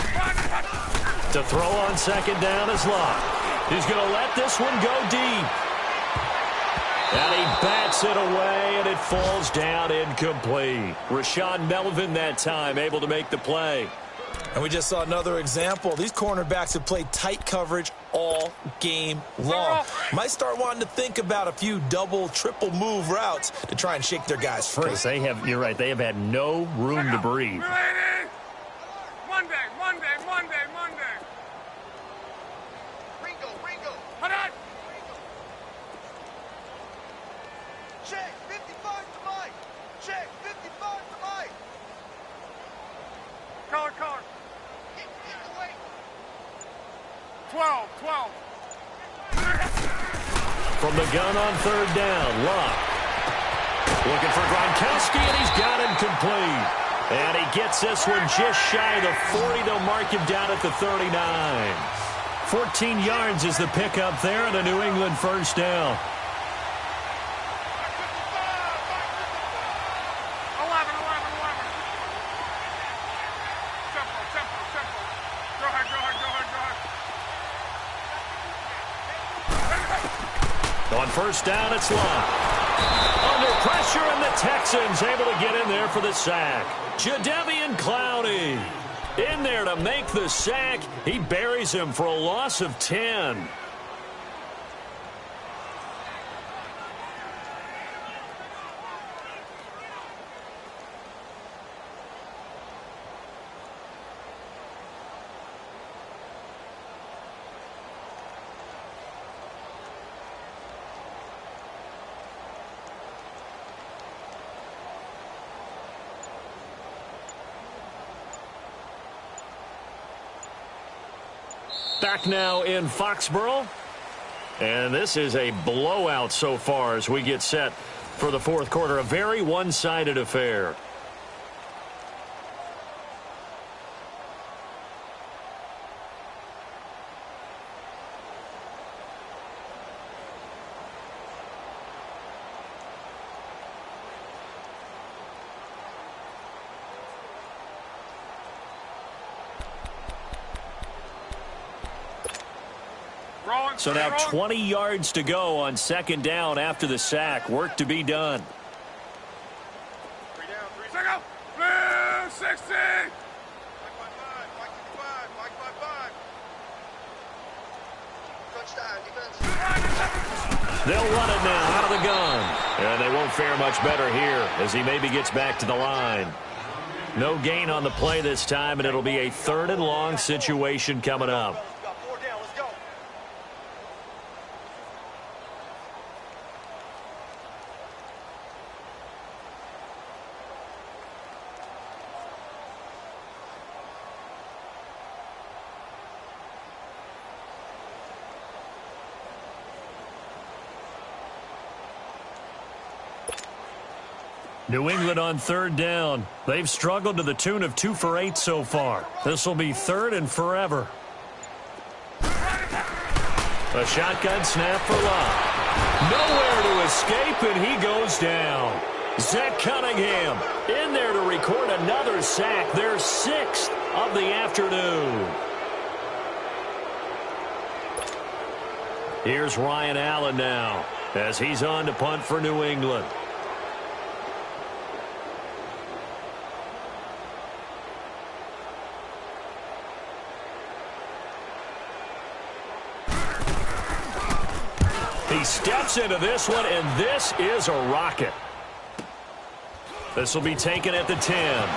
55. To throw on 2nd down is Locke. He's going to let this one go deep. And he bats it away, and it falls down incomplete. Rashaan Melvin that time able to make the play. And we just saw another example. These cornerbacks have played tight coverage all game long. Might start wanting to think about a few double, triple move routes to try and shake their guys free. You're right, they have had no room to breathe. Monday. Ringo. Hold on. Check, 55 to Mike. Check, 55 to Mike. Color. 12. From the gun on 3rd down, Locke. Looking for Gronkowski, and he's got him complete. And he gets this one just shy of the 40. They'll mark him down at the 39. 14 yards is the pickup there and a New England first down. On first down, it's Love. Under pressure, and the Texans able to get in there for the sack. Jadeveon Clowney in there to make the sack. He buries him for a loss of 10. Back now in Foxborough. And this is a blowout so far as we get set for the fourth quarter. A very one-sided affair. So now 20 yards to go on second down after the sack. Work to be done. 3 down, 3 down. Blue 60. Touchdown, defense. They'll run it now out of the gun. And they won't fare much better here as he maybe gets back to the line. No gain on the play this time, and it'll be a 3rd and long situation coming up. New England on 3rd down. They've struggled to the tune of 2 for 8 so far. This will be 3rd and forever. A shotgun snap for Love. Nowhere to escape, and he goes down. Zach Cunningham in there to record another sack. Their 6th of the afternoon. Here's Ryan Allen now as he's on to punt for New England. He steps into this one, and this is a rocket. This will be taken at the 10.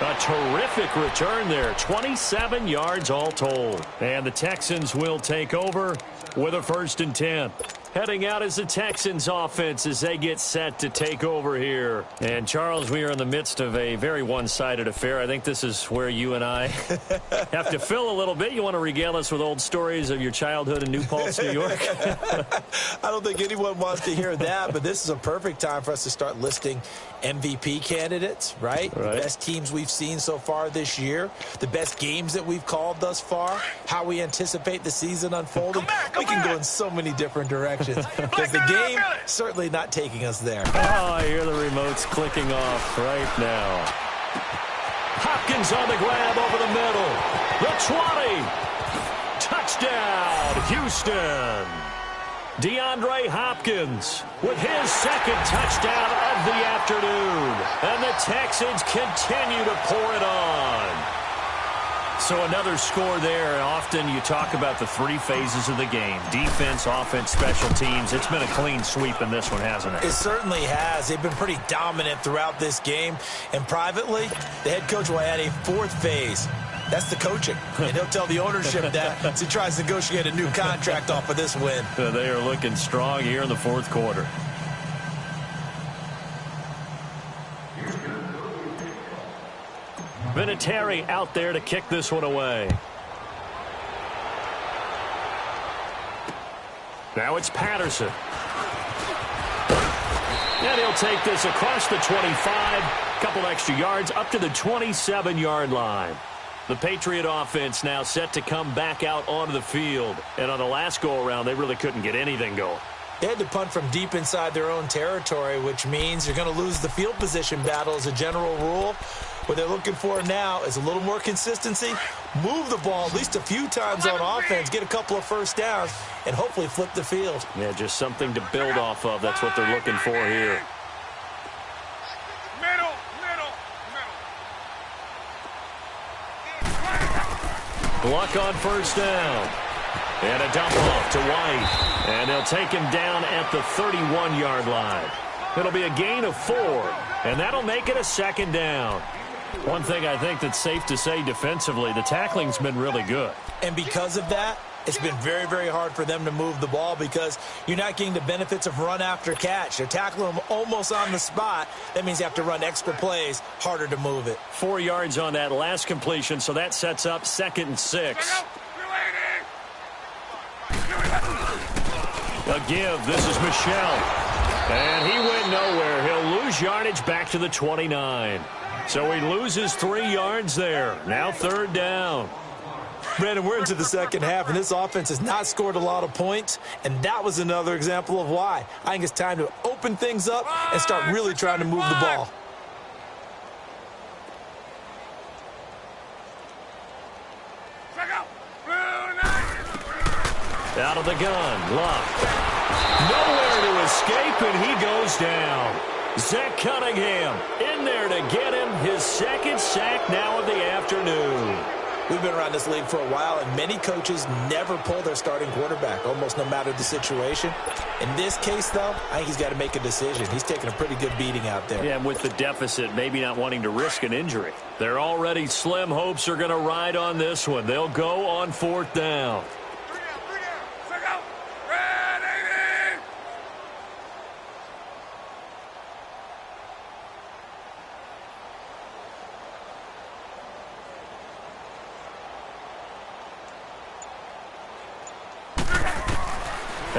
A terrific return there. 27 yards all told. And the Texans will take over with a 1st and 10. Heading out is the Texans offense as they get set to take over here. And, Charles, we are in the midst of a very one-sided affair. I think this is where you and I have to fill a little bit. You want to regale us with old stories of your childhood in New Paltz, New York? I don't think anyone wants to hear that, but this is a perfect time for us to start listing MVP candidates, right? The best teams we've seen so far this year, the best games that we've called thus far, how we anticipate the season unfolding. We can go in so many different directions because the game certainly not taking us there. Oh, I hear the remotes clicking off right now. Hopkins on the grab over the middle. The 20. Touchdown, Houston. DeAndre Hopkins with his 2nd touchdown of the afternoon. And the Texans continue to pour it on. So another score there. Often you talk about the 3 phases of the game. Defense, offense, special teams. It's been a clean sweep in this one, hasn't it? It certainly has. They've been pretty dominant throughout this game. And privately, the head coach will add a 4th phase. That's the coaching. And he'll tell the ownership that as he tries to negotiate a new contract off of this win. They are looking strong here in the 4th quarter. Vinatieri out there to kick this one away. Now it's Patterson. And he'll take this across the 25, a couple extra yards, up to the 27-yard line. The Patriot offense now set to come back out onto the field. And on the last go-around, they really couldn't get anything going. They had to punt from deep inside their own territory, which means you're going to lose the field position battle as a general rule. What they're looking for now is a little more consistency, move the ball at least a few times on offense, get a couple of first downs, and hopefully flip the field. Yeah, just something to build off of. That's what they're looking for here. Luck on first down. And a dump off to White. And they'll take him down at the 31-yard line. It'll be a gain of 4, and that'll make it a second down. One thing I think that's safe to say defensively, the tackling's been really good. And because of that, it's been very, very hard for them to move the ball because you're not getting the benefits of run after catch. They're tackling them almost on the spot. That means you have to run extra plays, harder to move it. 4 yards on that last completion, so that sets up 2nd and 6. A give. This is Michelle. And he went nowhere. He'll lose yardage back to the 29. So he loses 3 yards there. Now 3rd down. Brandon, we're into the second half, and this offense has not scored a lot of points, and that was another example of why. I think it's time to open things up and start really trying to move the ball. Out of the gun, Luck. Nowhere to escape, and he goes down. Zach Cunningham in there to get him his 2nd sack now of the afternoon. We've been around this league for a while, and many coaches never pull their starting quarterback, almost no matter the situation. In this case, though, I think he's got to make a decision. He's taking a pretty good beating out there. Yeah, and with the deficit, maybe not wanting to risk an injury. Their already slim hopes are going to ride on this one. They'll go on 4th down.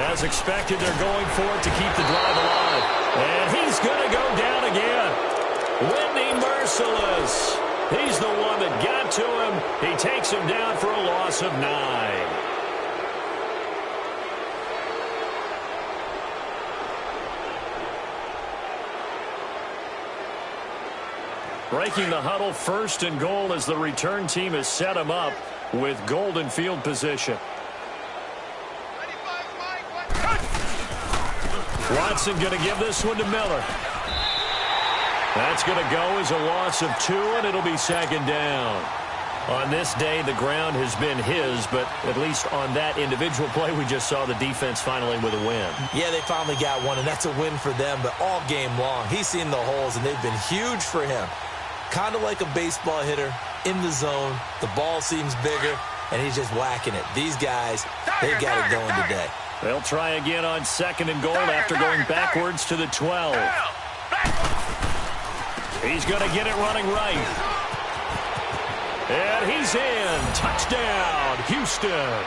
As expected, they're going for it to keep the drive alive. And he's going to go down again. Whitney Merciless. He's the one that got to him. He takes him down for a loss of 9. Breaking the huddle, 1st and goal as the return team has set him up with golden field position. Watson going to give this one to Miller. That's going to go as a loss of 2, and it'll be 2nd down. On this day, the ground has been his, but at least on that individual play, we just saw the defense finally with a win. Yeah, they finally got one, and that's a win for them, but all game long, he's seen the holes, and they've been huge for him. Kind of like a baseball hitter in the zone. The ball seems bigger, and he's just whacking it. These guys, they've got it going today. They'll try again on 2nd and goal after going backwards to the 12. He's going to get it running right. And he's in. Touchdown, Houston.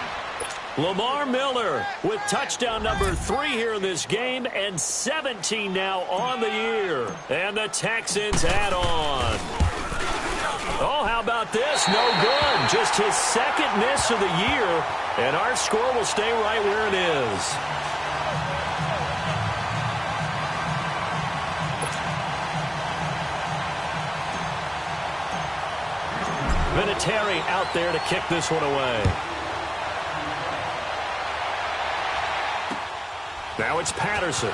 Lamar Miller with touchdown number 3 here in this game, and 17 now on the year. And the Texans add on. Oh, how about this? No good. Just his 2nd miss of the year, and our score will stay right where it is. Vinatieri out there to kick this one away. Now it's Patterson.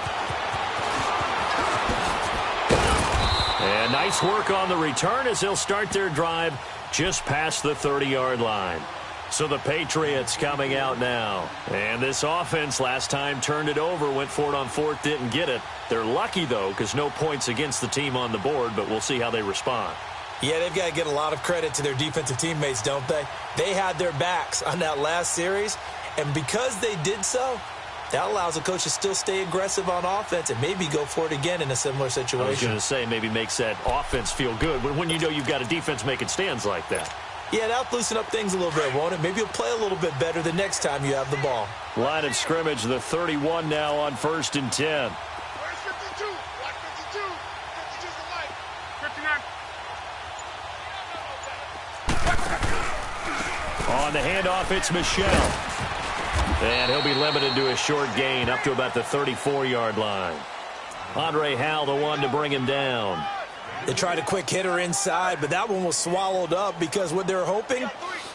And nice work on the return as they'll start their drive just past the 30-yard line. So the Patriots coming out now. And this offense last time turned it over, went for it on 4th, didn't get it. They're lucky, though, because no points against the team on the board, but we'll see how they respond. Yeah, they've got to get a lot of credit to their defensive teammates, don't they? They had their backs on that last series, and because they did so, that allows a coach to still stay aggressive on offense and maybe go for it again in a similar situation. I was going to say maybe makes that offense feel good when you know you've got a defense making stands like that. Yeah, that'll loosen up things a little bit, won't it? Maybe you'll play a little bit better the next time you have the ball. Line of scrimmage, the 31 now on 1st and 10. On the handoff, it's Michelle. And he'll be limited to a short gain up to about the 34-yard line. Andre Howell, the one to bring him down. They tried a quick hitter inside, but that one was swallowed up because what they're hoping,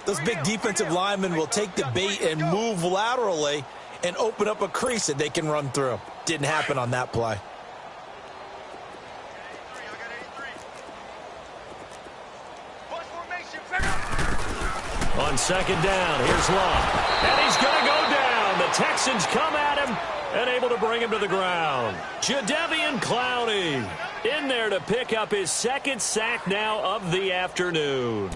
those big defensive linemen will take the bait and move laterally and open up a crease that they can run through. Didn't happen on that play. On second down, here's Long. And he's going to go down. The Texans come at him and able to bring him to the ground. Jadeveon Clowney in there to pick up his second sack now of the afternoon.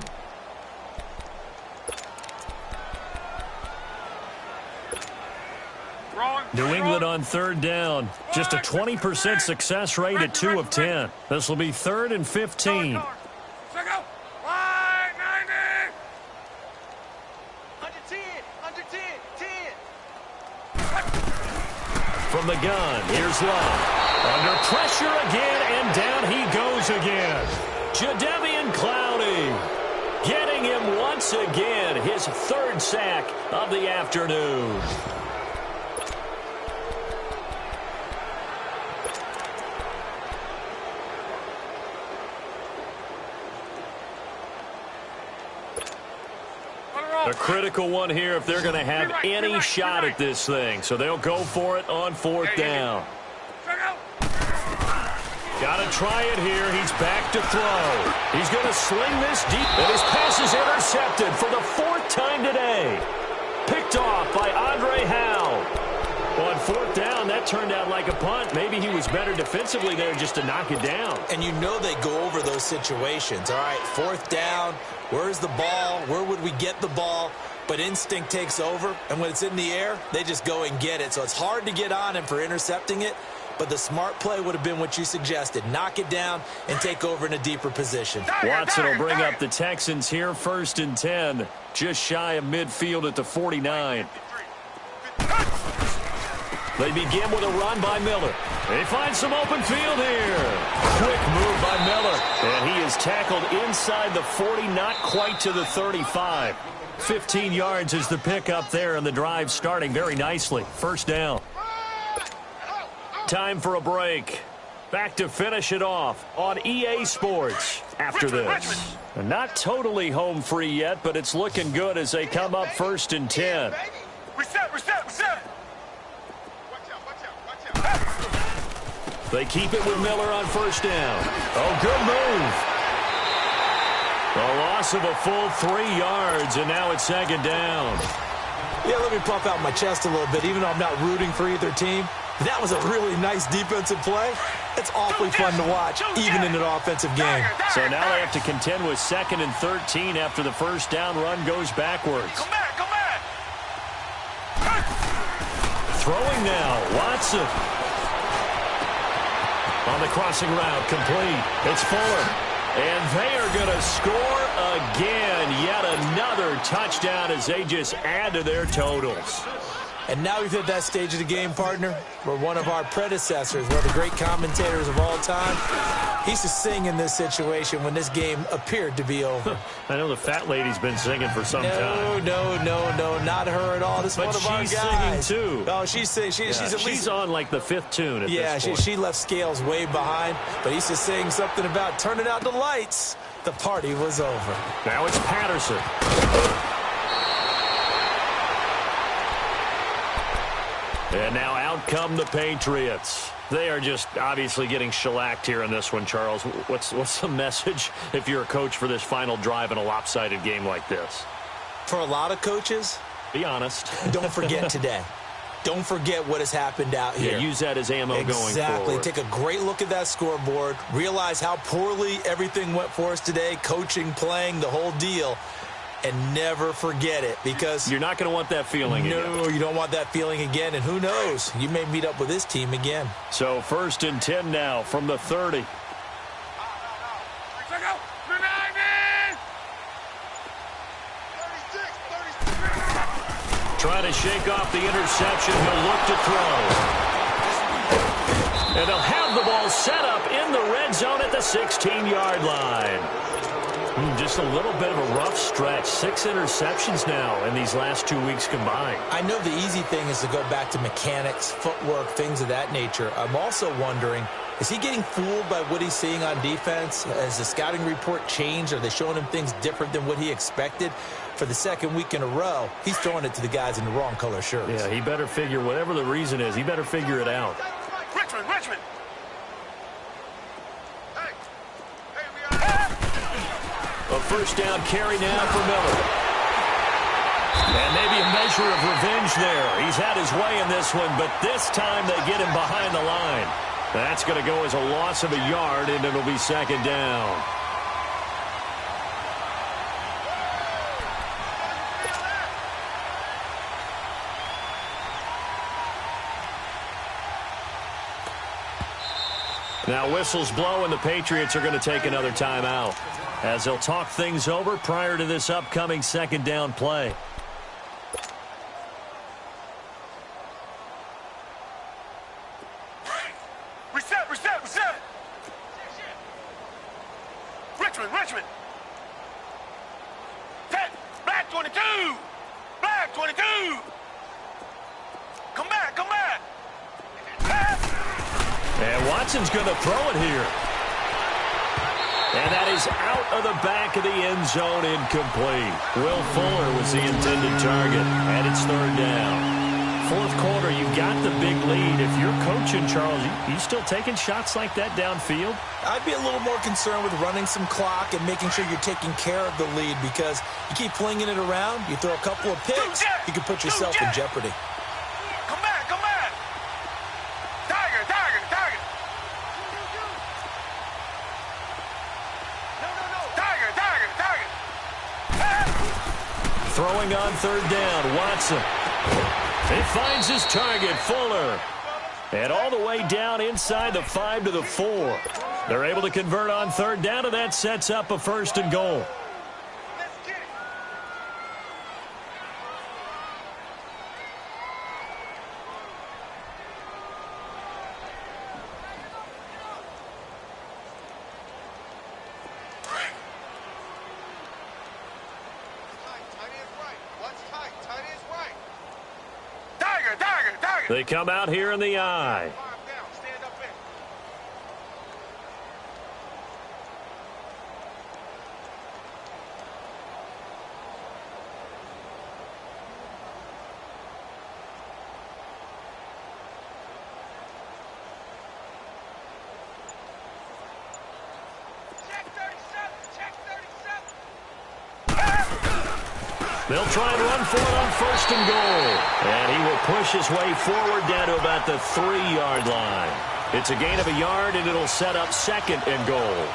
New England on third down. Just a 20% success rate at 2 of 10. This will be 3rd and 15. From the gun, here's Love. Under pressure again, and down he goes again. Jadeveon Clowney getting him once again, his 3rd sack of the afternoon. A critical one here if they're going to have any shot at this thing. So they'll go for it on 4th down. Got to try it here. He's back to throw. He's going to sling this deep. And his pass is intercepted for the 4th time today. Picked off by Andre Howell. On 4th down, that turned out like a punt. Maybe he was better defensively there just to knock it down. And you know they go over those situations. All right, 4th down. Where's the ball? Where would we get the ball? But instinct takes over, and when it's in the air, they just go and get it. So it's hard to get on him for intercepting it, but the smart play would have been what you suggested. Knock it down and take over in a deeper position. Watson will bring up the Texans here, 1st and 10. Just shy of midfield at the 49. They begin with a run by Miller. They find some open field here. Quick move by Miller. And he is tackled inside the 40, not quite to the 35. 15 yards is the pickup there, and the drive starting very nicely. 1st down. Time for a break. Back to finish it off on EA Sports after this. Not totally home free yet, but it's looking good as they come up 1st and 10. Reset. They keep it with Miller on 1st down. Oh, good move. A loss of a full 3 yards, and now it's 2nd down. Yeah, let me puff out my chest a little bit, even though I'm not rooting for either team. That was a really nice defensive play. It's awfully fun to watch, even in an offensive game. So now they have to contend with 2nd and 13 after the 1st down run goes backwards. Come back. Throwing now, Watson. On the crossing route, complete. It's Fuller. And they are going to score again. Yet another touchdown as they just add to their totals. And now we've hit that stage of the game, partner, where one of our predecessors, one of the great commentators of all time, he used to sing in this situation when this game appeared to be over. I know the fat lady's been singing for some time. No, not her at all. This is one of our guys. But she's singing, too. Oh, she's singing. She's on like the 5th tune at this point. She left Scales way behind, but he used to sing something about turning out the lights. The party was over. Now it's Patterson. And now out come the Patriots. They are just obviously getting shellacked here in this one, Charles. What's the message if you're a coach for this final drive in a lopsided game like this? For a lot of coaches, be honest. Don't forget today. Don't forget what has happened out here. Yeah, use that as ammo going forward. Exactly. Take a great look at that scoreboard. Realize how poorly everything went for us today. Coaching, playing, the whole deal. And never forget it, because you're not going to want that feeling again. No, you don't want that feeling again. And who knows? You may meet up with this team again. So 1st and 10 now from the 30. Trying to shake off the interception. He'll look to throw. And they'll have the ball set up in the red zone at the 16-yard line. Just a little bit of a rough stretch. 6 interceptions now in these last 2 weeks combined. I know the easy thing is to go back to mechanics, footwork, things of that nature. I'm also wondering, is he getting fooled by what he's seeing on defense? Has the scouting report changed? Are they showing him things different than what he expected? For the second week in a row, he's throwing it to the guys in the wrong color shirts. Yeah, he better figure, whatever the reason is, he better figure it out. Richmond! A first down carry now for Miller. And maybe a measure of revenge there. He's had his way in this one, but this time they get him behind the line. That's going to go as a loss of a yard, and it'll be second down. Now whistles blow, and the Patriots are going to take another timeout as they'll talk things over prior to this upcoming second down play. Reset! Richmond! 10! Black 22! Black 22! Come back! And Watson's going to throw it here. And that is out of the back of the end zone, incomplete. Will Fuller was the intended target, and it's third down. Fourth quarter, you've got the big lead. If you're coaching, Charles, you still taking shots like that downfield? I'd be a little more concerned with running some clock and making sure you're taking care of the lead, because you keep flinging it around, you throw a couple of picks, you can put yourself in jeopardy. Come back! Tiger! No! Tiger! Throwing on third down, Watson. He finds his target, Fuller. And all the way down inside the 5 to the 4. They're able to convert on third down, and that sets up a first and goal. They come out here in the eye. They'll try and run for it on first and goal. And he will push his way forward down to about the 3-yard line. It's a gain of a yard, and it'll set up second and goal.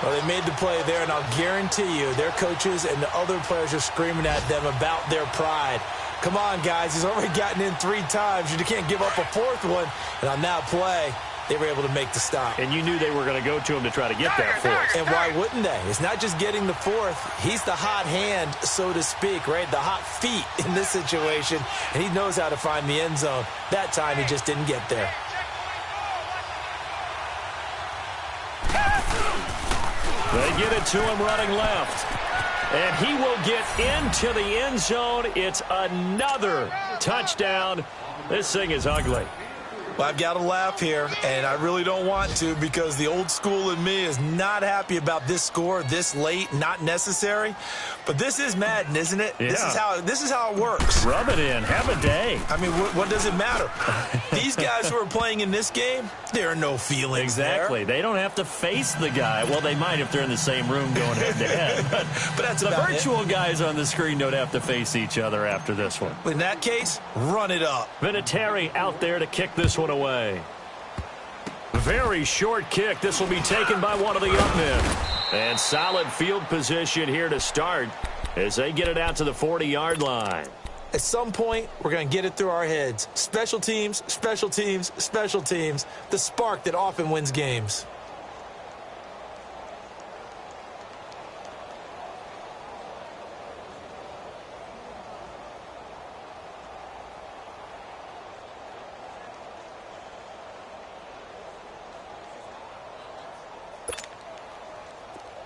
Well, they made the play there, and I'll guarantee you their coaches and the other players are screaming at them about their pride. Come on, guys. He's already gotten in 3 times. You can't give up a 4th one. And on that play, they were able to make the stop. And you knew they were going to go to him to try to get that 4th. And why wouldn't they? It's not just getting the 4th. He's the hot hand, so to speak, right? The hot feet in this situation. And he knows how to find the end zone. That time, he just didn't get there. They get it to him running left. And he will get into the end zone. It's another touchdown. This thing is ugly. Well, I've got to laugh here, and I really don't want to, because the old school in me is not happy about this score this late, not necessary. But this is Madden, isn't it? Yeah. This is how it works. Rub it in. Have a day. I mean, what does it matter? These guys who are playing in this game, there are no feelings Exactly. there. They don't have to face the guy. Well, they might if they're in the same room going head-to-head. But that's the about virtual guys on the screen don't have to face each other after this one. In that case, run it up. Vinatieri out there to kick this one away. Very short kick. This will be taken by one of the young men. And solid field position here to start as they get it out to the 40-yard line. At some point, we're going to get it through our heads. Special teams, special teams, special teams. The spark that often wins games.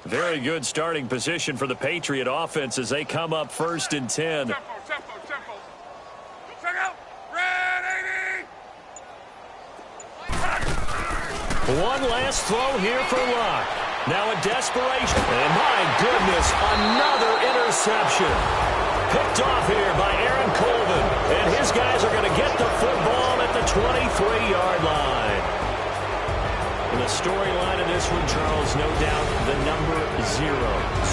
Very good starting position for the Patriot offense as they come up 1st and 10. Tempo. Check out. Ready. One last throw here for Luck. Now a desperation. And my goodness, another interception. Picked off here by Aaron Colvin. And his guys are going to get the football at the 23-yard line. And the storyline of this one, Charles, no doubt the number 0.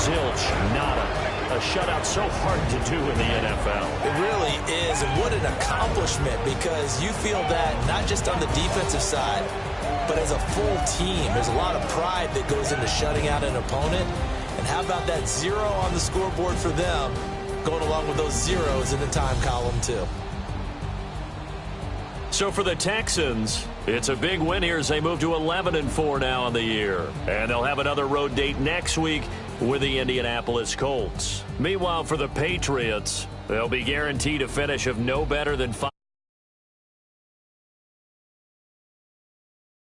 Zilch, nada. A shutout so hard to do in the NFL. It really is, and what an accomplishment, because you feel that not just on the defensive side, but as a full team. There's a lot of pride that goes into shutting out an opponent. And how about that 0 on the scoreboard for them, going along with those zeros in the time column, too. So for the Texans, it's a big win here as they move to 11-4 now on the year. And they'll have another road date next week with the Indianapolis Colts. Meanwhile, for the Patriots, they'll be guaranteed a finish of no better than 5.